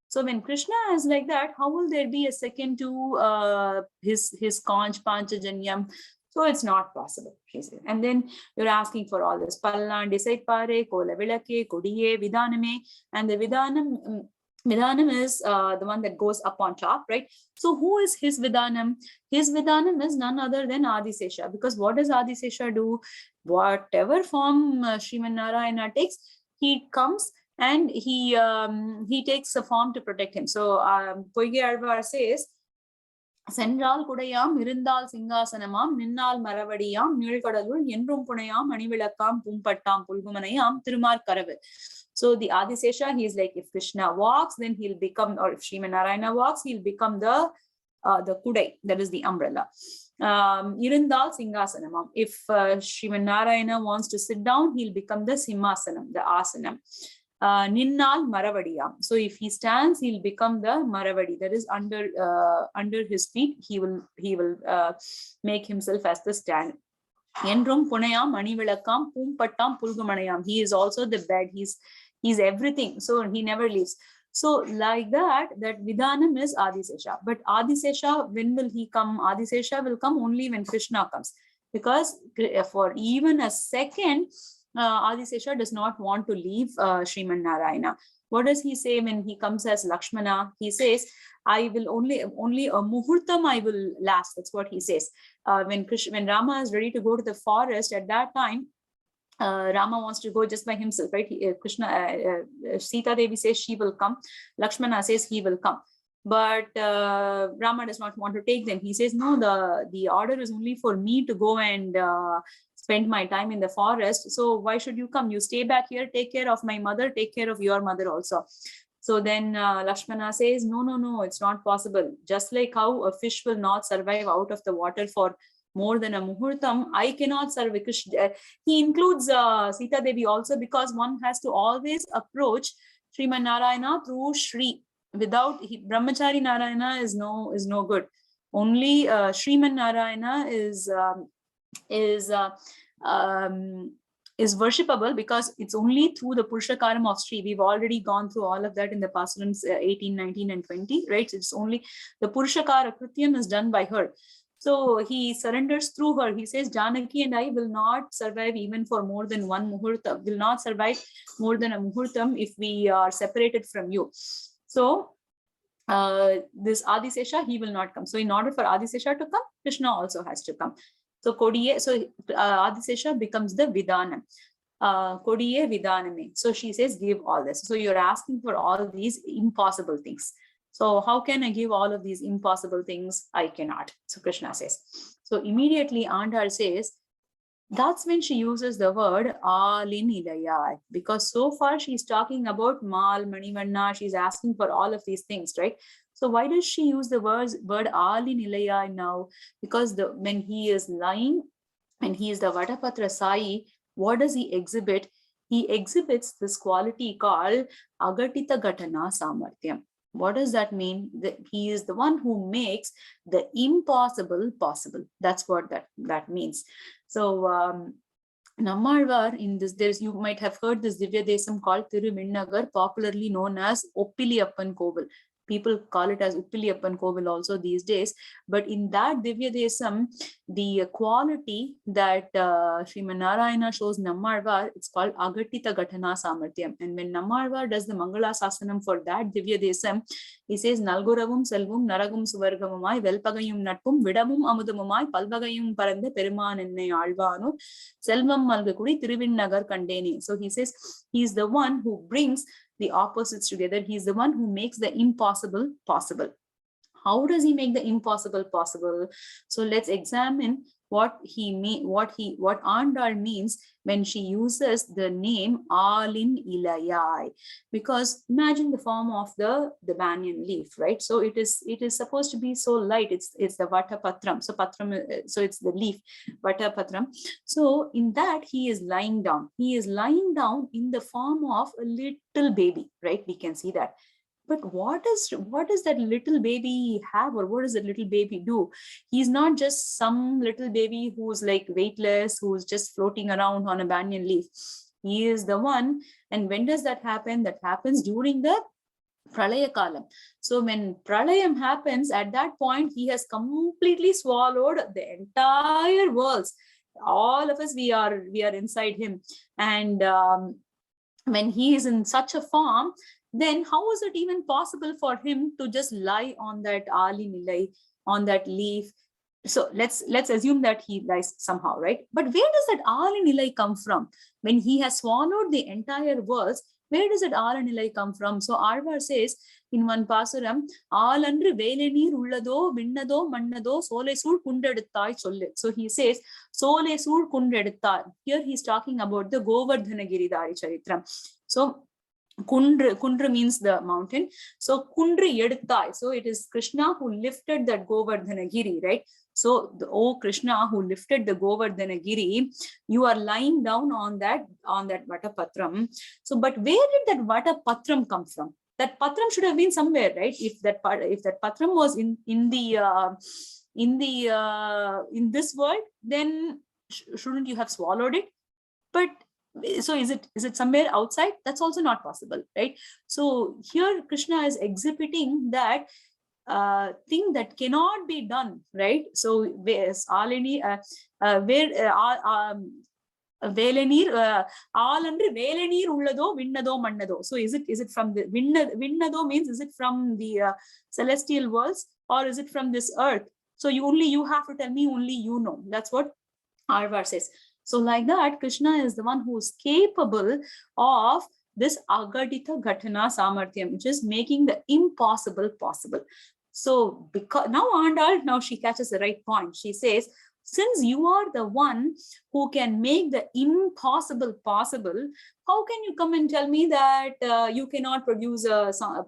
So when Krishna is like that, how will there be a second to his conch Panchajanyam? So it's not possible. And then you're asking for all this. Pallan, Disai Pare, Kola Vilake, Kodiye, Vidhaname. And the Vidhanam is the one that goes up on top, right? So who is his Vidhanam? His Vidhanam is none other than Adisesha. Because what does Adisesha do? Whatever form Sriman Narayana takes, he comes and he takes a form to protect him. So Poige Alvar says, Sendral Kudayam, Irindal Singasanamam, Ninnal Maravadiyam, Nilkadalul, Yendrum Punayam, Anivilakam, Pumpattam, Pulgumanayam, Tirumar Karavel. So the Adisesha, he is like, if Krishna walks, then he'll become, or if Sriman Narayana walks, he'll become the Kudai, that is the umbrella. Irindal Singasanamam. If Sriman Narayana wants to sit down, he'll become the Simhasanam, the Asanam. Ninnal Maravadiyam. So if he stands, he'll become the Maravadi. That is under his feet. He will make himself as the stand. Yendrum Punayam Manivilakam Pumpattam Pulgumanayam. He is also the bed. He's everything. So he never leaves. So like that Vidhanam is Adisesha. But Adisesha, when will he come? Adisesha will come only when Krishna comes. Because for even a second, Adisesha does not want to leave Sriman Narayana. What does he say when he comes as Lakshmana? He says, I will only a muhurtam I will last. That's what he says. When Rama is ready to go to the forest, at that time, Rama wants to go just by himself, right? Sita Devi says she will come. Lakshmana says he will come. But Rama does not want to take them. He says, no, the order is only for me to go and spend my time in the forest. So why should you come? You stay back here, take care of my mother, take care of your mother also. So then Lakshmana says, no, it's not possible. Just like how a fish will not survive out of the water for more than a muhurtam, I cannot serve, because he includes Sita Devi also, because one has to always approach Sriman Narayana through Shri. Without Brahmachari Narayana is no good. Only Sriman Narayana is worshipable, because it's only through the Purushakaram of Sri. We've already gone through all of that in the Pasurams 18, 19, and 20, right? It's only the Purushakara Krityam is done by her. So he surrenders through her. He says, Janaki and I will not survive even for more than one muhurtam, will not survive more than a muhurtam if we are separated from you. So this Adisesha, he will not come. So in order for Adisesha to come, Krishna also has to come. So Adisesha becomes the Vidanam. Kodiye Vidaname. So she says, give all this. So you're asking for all these impossible things. So how can I give all of these impossible things? I cannot. So Krishna says. So immediately Andal says, that's when she uses the word Alinilaya, because so far she's talking about Mal, Manivanna, she's asking for all of these things, right? So why does she use the word Alinilaya now? Because when he is lying and he is the Vatapatra Sai, what does he exhibit? He exhibits this quality called Agatita Gatana Samarthyam. What does that mean? That he is the one who makes the impossible possible. That's what that means. So Nammalvar, in this, you might have heard this Divya Desam called Thiruvinnagar, popularly known as Oppiliyappan Kovil. People call it as Uppiliyappan Kovil also these days. But in that Divya Desam, the quality that Sriman Narayana shows Nammalvar, it's called Agatita Gatana Samarthyam. And when Nammalvar does the Mangala Sasanam for that Divya Desam, he says, Nalguravum Selvum Naragum Suvargamamai, Velpagayum Natpum, Vidamum Amudamamai, Palvagayum Paranda Peruman Enne Alvanu, Selvam Malgakudi, Thiruvinnagar Kandeni. So he says, he's the one who brings the opposites together. He's the one who makes the impossible possible. How does he make the impossible possible? So let's examine what Andal means when she uses the name Alin Ilayai. Because imagine the form of the banyan leaf, right? So it is supposed to be so light. It's the Vatapatram. So patram, so it's the leaf, Vatapatram. So in that he is lying down. He is lying down in the form of a little baby, right? We can see that. But what does that little baby have, or what does that little baby do? He's not just some little baby who's like weightless, who's just floating around on a banyan leaf. He is the one. And when does that happen? That happens during the Pralaya Kalam. So when Pralayam happens, at that point, he has completely swallowed the entire world. All of us, we are inside him. And when he is in such a form, then how is it even possible for him to just lie on that Ali Nilai, on that leaf? So let's assume that he lies somehow, right? But where does that Ali Nilai come from? When he has swallowed the entire world, where does that Ali Nilai come from? So Alvar says in one Pasuram, Alandru Velenir Ullado, Vinnado, Mannado, Sole Sur Kundeduttai Solle. So he says, Sole Sur Kundeduttai. Here he's talking about the Govardhana Giridhari Charitram. So Kundra means the mountain. So Kundri Yeduttai. So it is Krishna who lifted that Govardhana Giri, right? So O Krishna who lifted the Govardhana Giri, you are lying down on that Vatapatram. So, but where did that Vatapatram come from? That Patram should have been somewhere, right? If that Patram was in this world, then shouldn't you have swallowed it? But so is it somewhere outside? That's also not possible, right? So here Krishna is exhibiting that thing that cannot be done, right? So where's Alini Velenir Alandru Velenir Ullado Vinnado Mannado. So is it from the Vinnado means, is it from the celestial worlds, or is it from this earth? So you have to tell me, only you know. That's what Alvar says. So like that, Krishna is the one who is capable of this agadita ghatana samarthyam, which is making the impossible possible. So because now Andal, now she catches the right point. She says, since you are the one who can make the impossible possible, how can you come and tell me that you cannot produce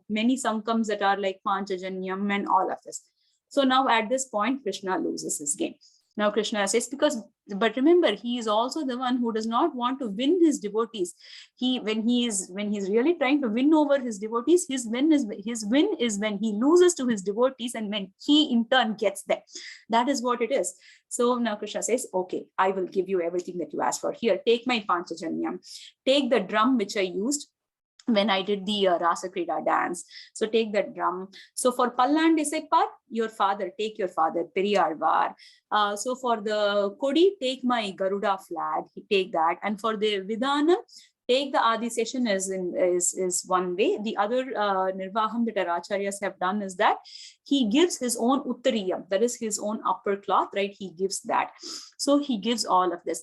many sankams that are like Panchajanyam and all of this? So now at this point, Krishna loses his game. Now Krishna says, but remember, he is also the one who does not want to win his devotees. When he's really trying to win over his devotees, his win is when he loses to his devotees and when he in turn gets them. That is what it is. So now Krishna says, okay, I will give you everything that you asked for. Here, take my Panchajanyam, take the drum which I used when I did the Rasa Krida dance. So take that drum. So for Pallan Disepar, your father, take your father, Periyalvar. So for the Kodi, take my Garuda flag, take that. And for the Vidana, take the Adi session is one way. The other Nirvaham that our Acharyas have done is that he gives his own Uttariyam, that is his own upper cloth, right? He gives that. So he gives all of this.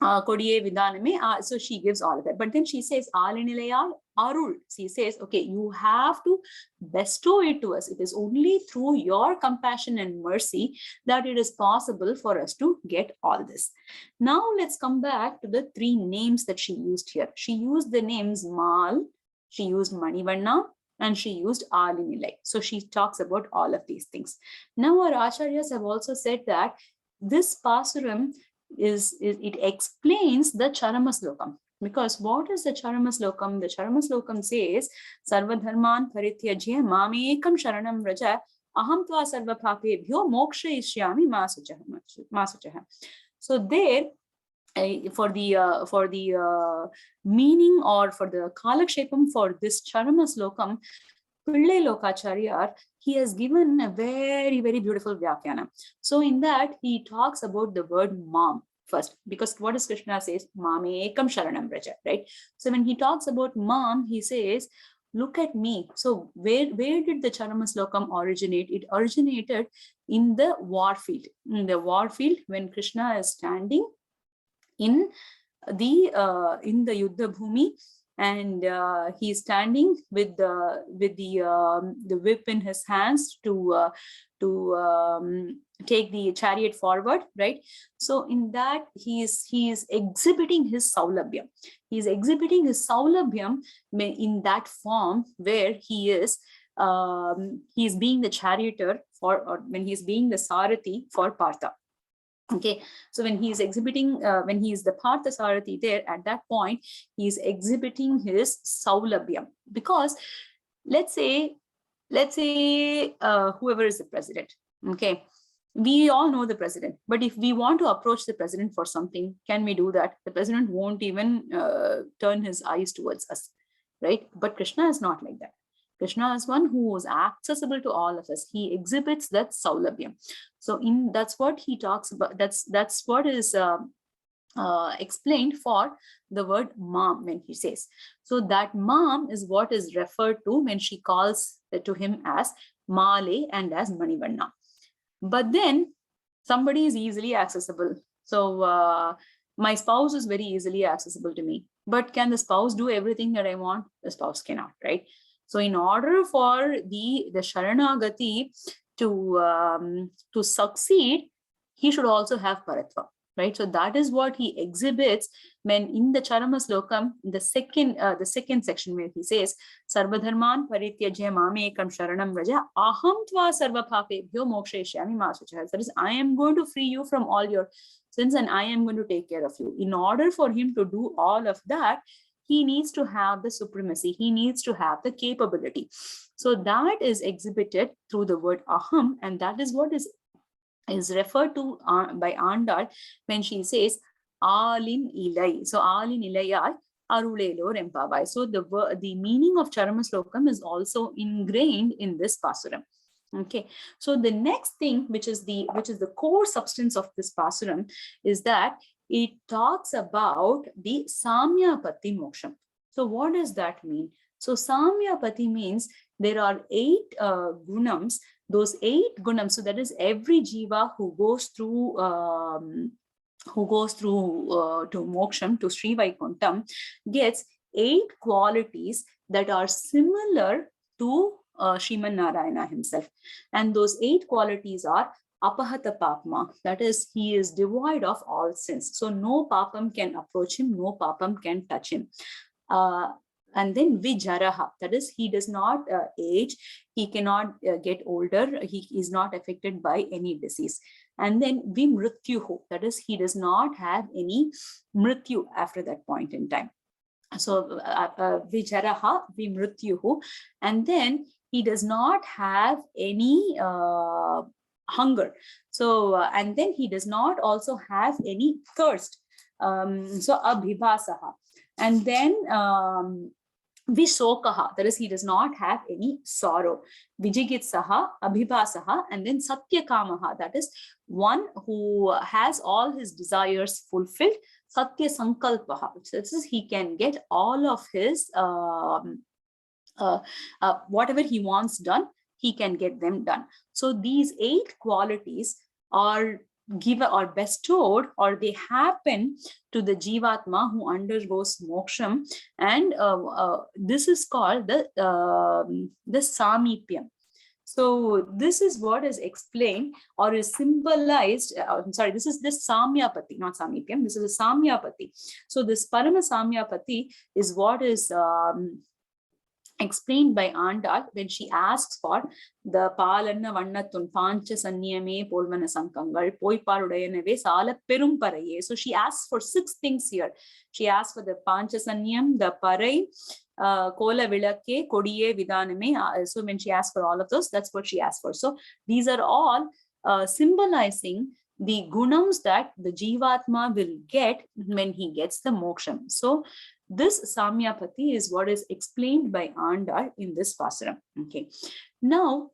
Kodiye Vidaname, so she gives all of that. But then she says, Alinilayal Arul. She says, okay, you have to bestow it to us. It is only through your compassion and mercy that it is possible for us to get all this. Now let's come back to the three names that she used here. She used the names Mal, she used Manivarna, and she used Alinilai. So she talks about all of these things. Now our Acharyas have also said that this Pasuram it explains the Charamaslokam. Because what is the Charamaslokam? The Charamaslokam says, Sarva Dharman Parityajya Mamekam Sharanam Raja Aham Tva Sarva Papebhyo Moksha Ishyami Masuchaha. So there, for the meaning or for the Kalakshepam for this Charamaslokam, Pillai Lokacharya, he has given a very, very beautiful Vyakhyana. So in that, he talks about the word mom first, because what does Krishna says? Mame ekam sharanam braja, right? So when he talks about mom, he says, look at me. So where did the Charamaslokam originate? It originated in the war field. In the war field, when Krishna is standing in the Yuddha Bhumi, and he's standing with the whip in his hands to take the chariot forward, right? So in that, he is exhibiting his saulabhyam. He is exhibiting his saulabhyam in that form where he is being the charioteer or when he's being the Sarathi for Partha. Okay, so when he is exhibiting, when he is the Partha Sarathi there, at that point, he is exhibiting his saulabhyam. Because let's say whoever is the president, okay, we all know the president, but if we want to approach the president for something, can we do that? The president won't even turn his eyes towards us, right? But Krishna is not like that. Krishna is one who is accessible to all of us. He exhibits that saulabhyam. So that's what he talks about. That's what is explained for the word mom when he says. So that mom is what is referred to when she calls to him as Male and as Manivarna. But then somebody is easily accessible. So my spouse is very easily accessible to me. But can the spouse do everything that I want? The spouse cannot, right? So in order for the Sharanagati to succeed, he should also have Paratva, right? So that is what he exhibits when in the Charamaslokam, the second section where he says, Sarvadharman Parityajya Mamekam Sharanam Raja Aham Tva Sarva Papebhyo Moksheshyami Masuchaha. That is, I am going to free you from all your sins and I am going to take care of you. In order for him to do all of that, he needs to have the supremacy. He needs to have the capability. So that is exhibited through the word aham, and that is what is referred to by Andal when she says Alin Ilai. So Alin Ilayai Arulelo Rempavai. So the meaning of Charamaslokam is also ingrained in this Pasuram. Okay, so the next thing, which is the core substance of this Pasuram, is that it talks about the Samyapati Moksham. So what does that mean? So Samyapati means there are 8 gunams, those 8 gunams, so that is every jiva who goes through who goes through to moksham, to Sri Vaikuntham, gets 8 qualities that are similar to Sriman Narayana himself. And those 8 qualities are apahata papma, that is, he is devoid of all sins. So no papam can approach him, no papam can touch him. And then vijaraha, that is, he does not age, he cannot get older, he is not affected by any disease. And then vimrutyuhu, that is, he does not have any mrityu after that point in time. So vijaraha, vimrutyuhu, and then he does not have any hunger. So and then he does not also have any thirst. So abhibasaha, and then Vishokaha, that is, he does not have any sorrow. Vijigitsaha, Abhibasaha, and then Satyakamaha, that is, one who has all his desires fulfilled. Satya Sankalpaha, which is, he can get all of his whatever he wants done, he can get them done. So these 8 qualities are given or bestowed, or they happen to the Jivatma who undergoes moksham, and this is called the Samipyam. So this is what is explained or is symbolized. This is this Samyapati, not Samipyam. This is a Samyapati. So this Parama Samyapati is what is explained by Andal when she asks for the Palanna Vannatun Pancha Sanyame Polvana Sankangal Poi Parudayanave Sala Perumparaye. So she asks for 6 things here. She asks for the Pancha Sanyam, the Parai, Kola Vilake, Kodiye Vidaname. So when she asks for all of those, that's what she asks for. So these are all symbolizing the gunams that the Jivatma will get when he gets the moksham. So this Samyapati is what is explained by Andal in this Pasaram. Okay. Now,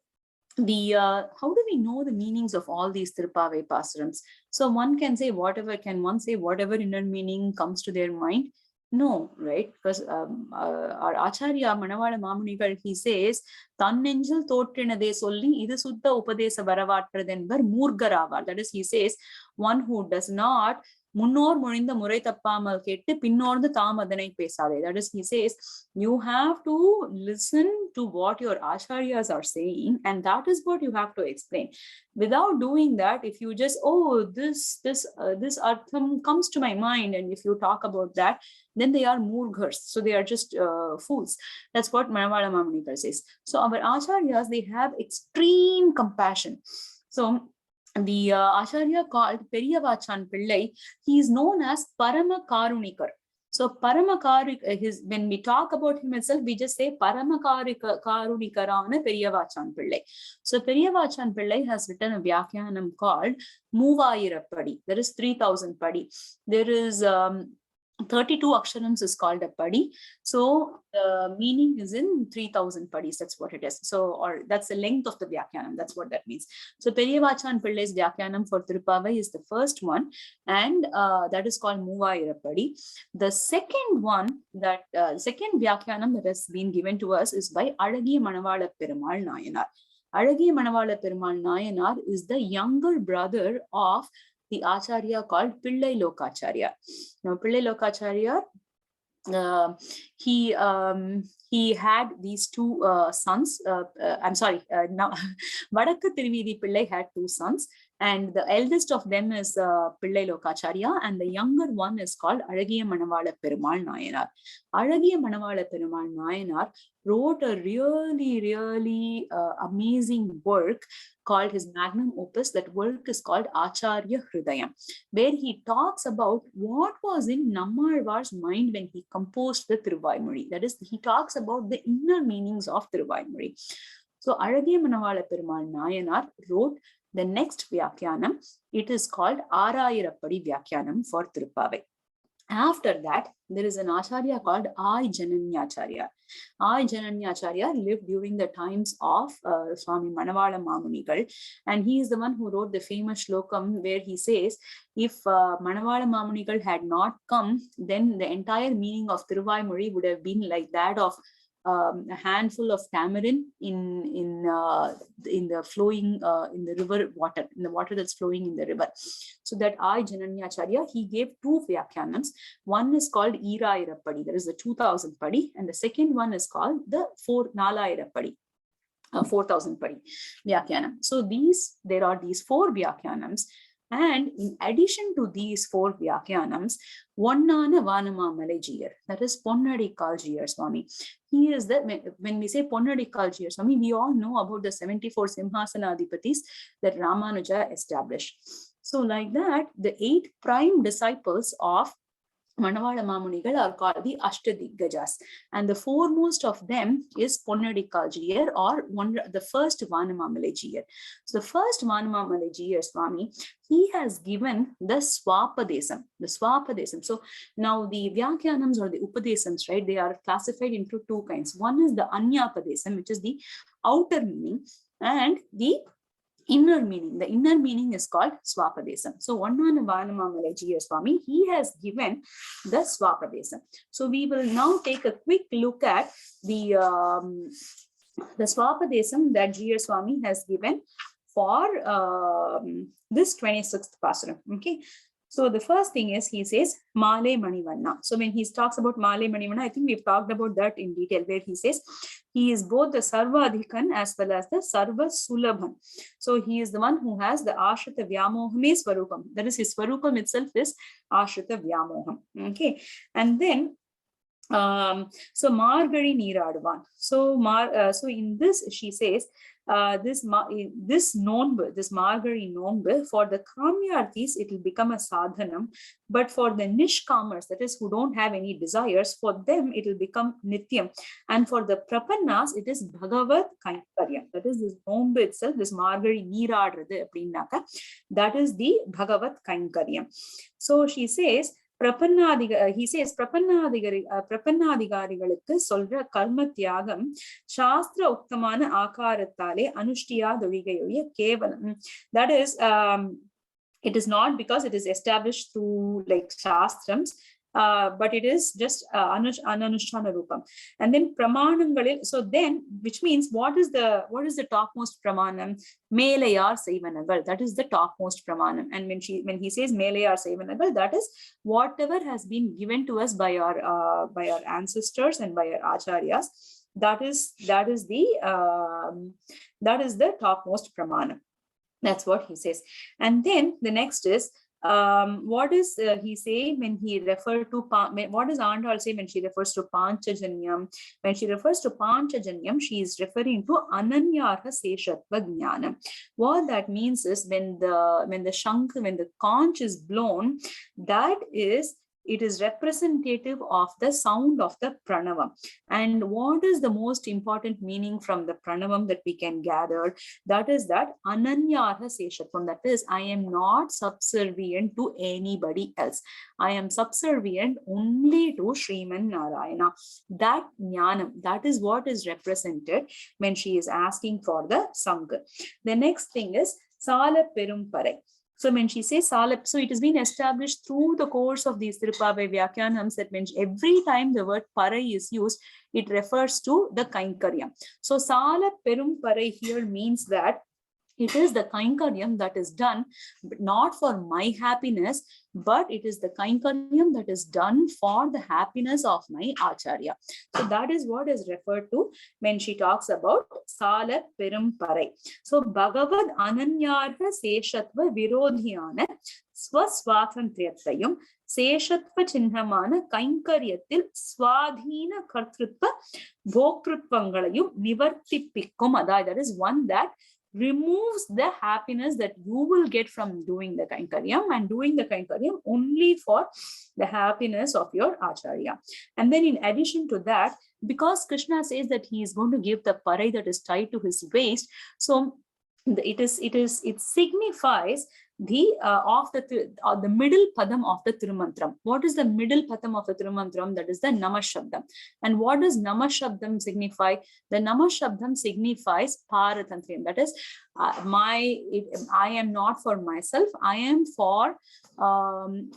the how do we know the meanings of all these Tirupavai Pasarams? So one can say whatever, can one say whatever inner meaning comes to their mind? No, right? Because our Acharya Manavala Mamunigal, he says, Tannenjal Thotrinade Solli, Idu Sutta Upadesa Varavatradenvar Murgaravar. That is, he says, one who does not முன்னோர் மொழிந்த முறை தப்பாமல் கேட்டு பின்னோர்ந்து தாம் அதனை பேசாதே. That is, he says, you have to listen to what your acharyas are saying, and that is what you have to explain. Without doing that, if you just, this artham comes to my mind, and if you talk about that, then they are murghars. So they are just fools. That's what Manavala Mamunikar says. So our acharyas, they have extreme compassion. So the Acharya called Periyavachan Pillai, he is known as Parama Karunikar. So Parama Karunikar, when we talk about him itself, we just say Parama Karunikarana Periyavachan Pillai. So Periyavachan Pillai has written a Vyakyanam called Moovayirappadi. There is 3000 padi. There is 32 aksharams is called a padi. So the meaning is in 3000 padis. That's what it is. So, or that's the length of the Vyakyanam. That's what that means. So Periyavachan Pillai's Vyakyanam for Tirupavai is the first one, and that is called Moovayirappadi. The second one, that second Vyakyanam that has been given to us is by Alagiya Manavala Perumal Nayanar. Alagiya Manavala Perumal Nayanar is the younger brother of the Acharya called Pillai Lokacharya. Now, Pillai Lokacharya, he had these 2 sons. Now Vadakka Tiruvidi Pillai had 2 sons, and the eldest of them is Pillai Lokacharya, and the younger one is called Alagiya Manavala Perumal Nayanar. Alagiya Manavala Perumal Nayanar wrote a really amazing work called his magnum opus. That work is called Acharya Hridayam, where he talks about what was in Nammalvar's mind when he composed the Thiruvaimozhi. That is, he talks about the inner meanings of Thiruvaimozhi. So Alagiya Manavala Perumal Nayanar wrote the next Vyakyanam. It is called Arayirappadi Vyakyanam for Tirupavai. After that, there is an Acharya called I Jananyacharya. I Jananyacharya lived during the times of Swami Manavala Mamunigal, and he is the one who wrote the famous shlokam where he says, if Manavala Mamunigal had not come, then the entire meaning of Thiruvaimozhi would have been like that of a handful of tamarind in the flowing in the river water, in the water that's flowing in the river. So that I, Jananyacharya, he gave 2 Vyakyanams. One is called Irayirappadi, that is the 2000 Padi, and the second one is called the 4,000 Padi Vyakyanam. So there are these 4 Vyakyanams. And in addition to these 4 Vyakyanams, Vannana Vanamamalai Jiyar, that is Ponnadikal Jiyar Swami. He is the, when we say Ponnadikal Jiyar Swami, we all know about the 74 Simhasanadipatis that Ramanuja established. So like that, the 8 prime disciples of Manavala Mamunigal are called the Ashtadigajas, and the foremost of them is Ponnadikal Jiyar, or the first Vanamamalai Jiyar. So the first Vanamamalai Jiyar Swami, he has given the Swapadesam, So now the Vyakyanams or the Upadesams, right, they are classified into 2 kinds. One is the Anyapadesam, which is the outer meaning, and the inner meaning. The inner meaning is called Swapadesam. So Vannana Vanamamalai Jiyar Swami, he has given the Swapadesam. So we will now take a quick look at the Swapadesam that Jiyar Swami has given for this 26th Pasaram. Okay. So the first thing is, he says Male Manivanna. So when he talks about Male Manivanna, I think we've talked about that in detail, where he says he is both the Sarva Adhikan as well as the Sarva Sulabhan. So he is the one who has the Ashrita Vyamohame Swarupam. That is, his Swarupam itself is Ashrita Vyamoham. Okay. And then so Margari Neeraduvan. So in this, she says, this Nonbu, this Margari Nonbu, for the Kamyarthis, it will become a sadhanam, but for the Nishkamers, that is, who don't have any desires, for them it will become Nityam. And for the Prapannas, it is Bhagavad Kainkaryam. That is, this Nonbu itself, this Margari Neeradrathu apdinnaka, that is the Bhagavad Kainkaryam. So she says, he says, Prapannadigarigalukku solra karma tyagam shastra uktamana akarathale anushtiya doligayoya kevalam. That is, it is not because it is established through like shastrams, but it is just ananushtana rupam. And then pramanangalil, so then, which means what is the topmost pramanam? Melayar Saivanagal, that is the topmost pramanam. And when he says Melayar Saivanagal, that is whatever has been given to us by our ancestors and by our acharyas. That is the topmost pramanam. That's what he says. And then the next is, what is he say when he referred to, what does Andal say when she refers to Panchajanyam? When she refers to Panchajanyam, she is referring to Ananyarha Seshatva Jnanam. What that means is, when the conch is blown, that is, it is representative of the sound of the pranavam. And what is the most important meaning from the pranavam that we can gather? That is that Ananyarha Seshatvam, that is, I am not subservient to anybody else. I am subservient only to Sriman Narayana. That jnanam, that is what is represented when she is asking for the Sangha. The next thing is Sala Perumparai. So when she says Salap, so it has been established through the course of these Tirupavai Vyakyanams that when every time the word Parai is used, it refers to the Kainkaryam. So Salap Perum Parai here means that it is the Kainkaryam that is done, but not for my happiness, but it is the Kainkaryam that is done for the happiness of my Acharya. So that is what is referred to when she talks about Sala Perum Parai. So Bhagavad Ananyarha Seshatva Virodhyana Swaswatantriyatayum Seshatva Chinnamana Kainkaryatil Swadhina Kartrutva Bhoktrutvangalayu Nivartipikkum Adai. That is one that removes the happiness that you will get from doing the Kainkaryam, and doing the Kainkaryam only for the happiness of your Acharya. And then in addition to that, because Krishna says that he is going to give the parai that is tied to his waist, so it signifies the middle padam of the Tirumantram. What is the middle padam of the Tirumantram? That is the Namah Shabdam. And what does Namah Shabdam signify? The Namah Shabdam signifies Paratantriyam. That is, I am not for myself. I am for Sriman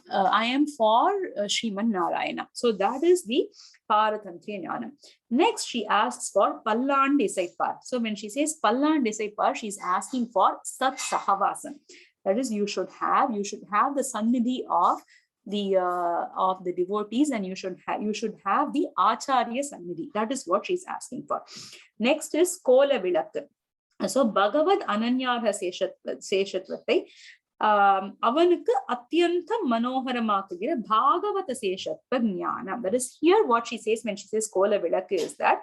Narayana. So that is the Paratantriya Jnanam. Next, she asks for Pallan Disaipar. So when she says Pallan Disaipar, she's asking for Sat Sahavasam. That is, you should have the Sannidhi of the devotees, and you should have the Acharya Sannidhi. That is what she's asking for. Next is Kola Vilakku. So Bhagavad Ananyarha Seshatvatai avanukku atyantam manoharamakugira bhagavata seshatva jnanam. That is, here what she says when she says Kola Vilakku is that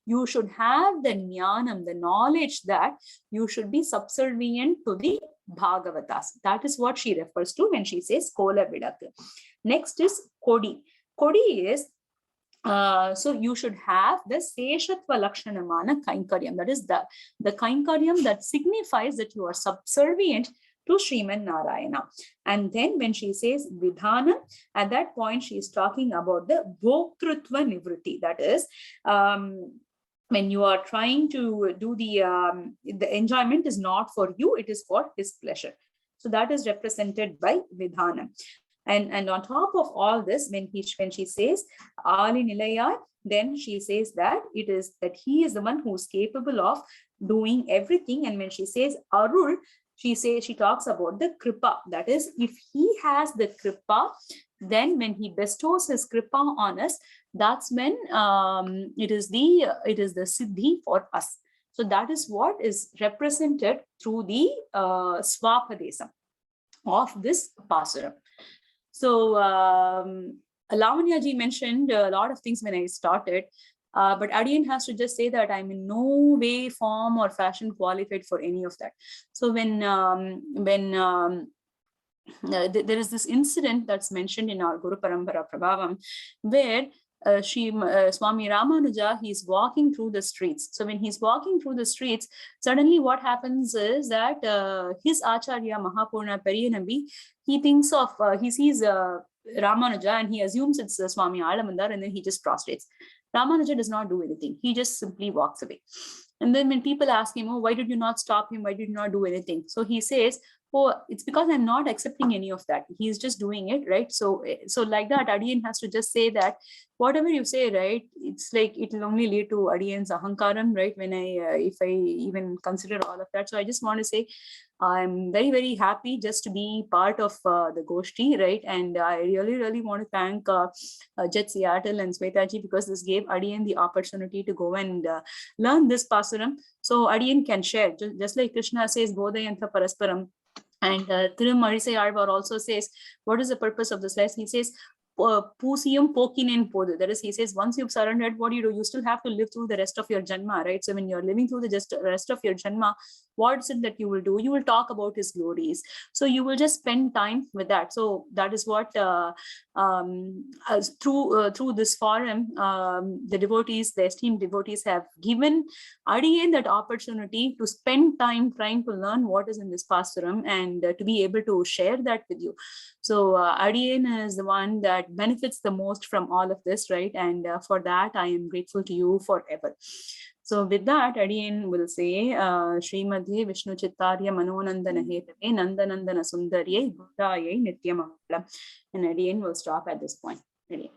you should have the jnanam, the knowledge that you should be subservient to the Bhagavatas. That is what she refers to when she says Kola Vilakku. Next is Kodi. Kodi is so you should have the Seshatva Lakshanamana Kainkaryam. That is the Kainkaryam that signifies that you are subservient to Sriman Narayana. And then when she says Vidhana, at that point she is talking about the Bhoktrutva Nivritti. That is, when you are trying to do the enjoyment is not for you, it is for his pleasure. So that is represented by Vidhana. And on top of all this, when she says Ali Nilayar, then she says that he is the one who is capable of doing everything. And when she says Arul, she talks about the Kripa. That is, if he has the Kripa, then when he bestows his Kripa on us, that's when it is the Siddhi for us. So that is what is represented through the Swapadesam of this Pasuram. So Lavanya ji mentioned a lot of things when I started, but Adian has to just say that I'm in no way, form or fashion qualified for any of that. So when there is this incident that's mentioned in our Guru Parampara Prabhavam, where Swami Ramanuja, he's walking through the streets. So when he's walking through the streets, suddenly what happens is that his Acharya Mahapurna Periyanambi, he thinks of, he sees Ramanuja and he assumes it's Swami Alamandar, and then he just prostrates. Ramanuja does not do anything. He just simply walks away. And then when people ask him, oh, why did you not stop him? Why did you not do anything? So he says, oh, it's because I'm not accepting any of that. He's just doing it, right? So like that, Adiyan has to just say that whatever you say, right, it's like it will only lead to Adiyan's ahankaram, right? When if I even consider all of that. So I just want to say, I'm very, very happy just to be part of the Goshti, right? And I really, really want to thank Jet Seattle and Swetaji, because this gave Adiyan the opportunity to go and learn this Pasuram. So Adiyan can share, just like Krishna says, Bodhayantha Parasparam. And Thirumarisai Alvar also says, what is the purpose of this life? He says, Pusiyam Pokinen Podu. That is, he says, once you've surrendered, what do? You still have to live through the rest of your Janma, right? So when you're living through the rest of your Janma, what is it that you will do? You will talk about his glories. So you will just spend time with that. So that is what through this forum, the devotees, the esteemed devotees, have given Adiyan that opportunity to spend time trying to learn what is in this Pasuram and to be able to share that with you. So Adiyan is the one that benefits the most from all of this, right? And for that, I am grateful to you forever. So with that, Adiyan will say, Srimadhi Vishnu Chittarya Manonandana Hetave Nandanandana Sundarye Buddhaye Nityamangalam. And Adiyan will stop at this point. Adiyan.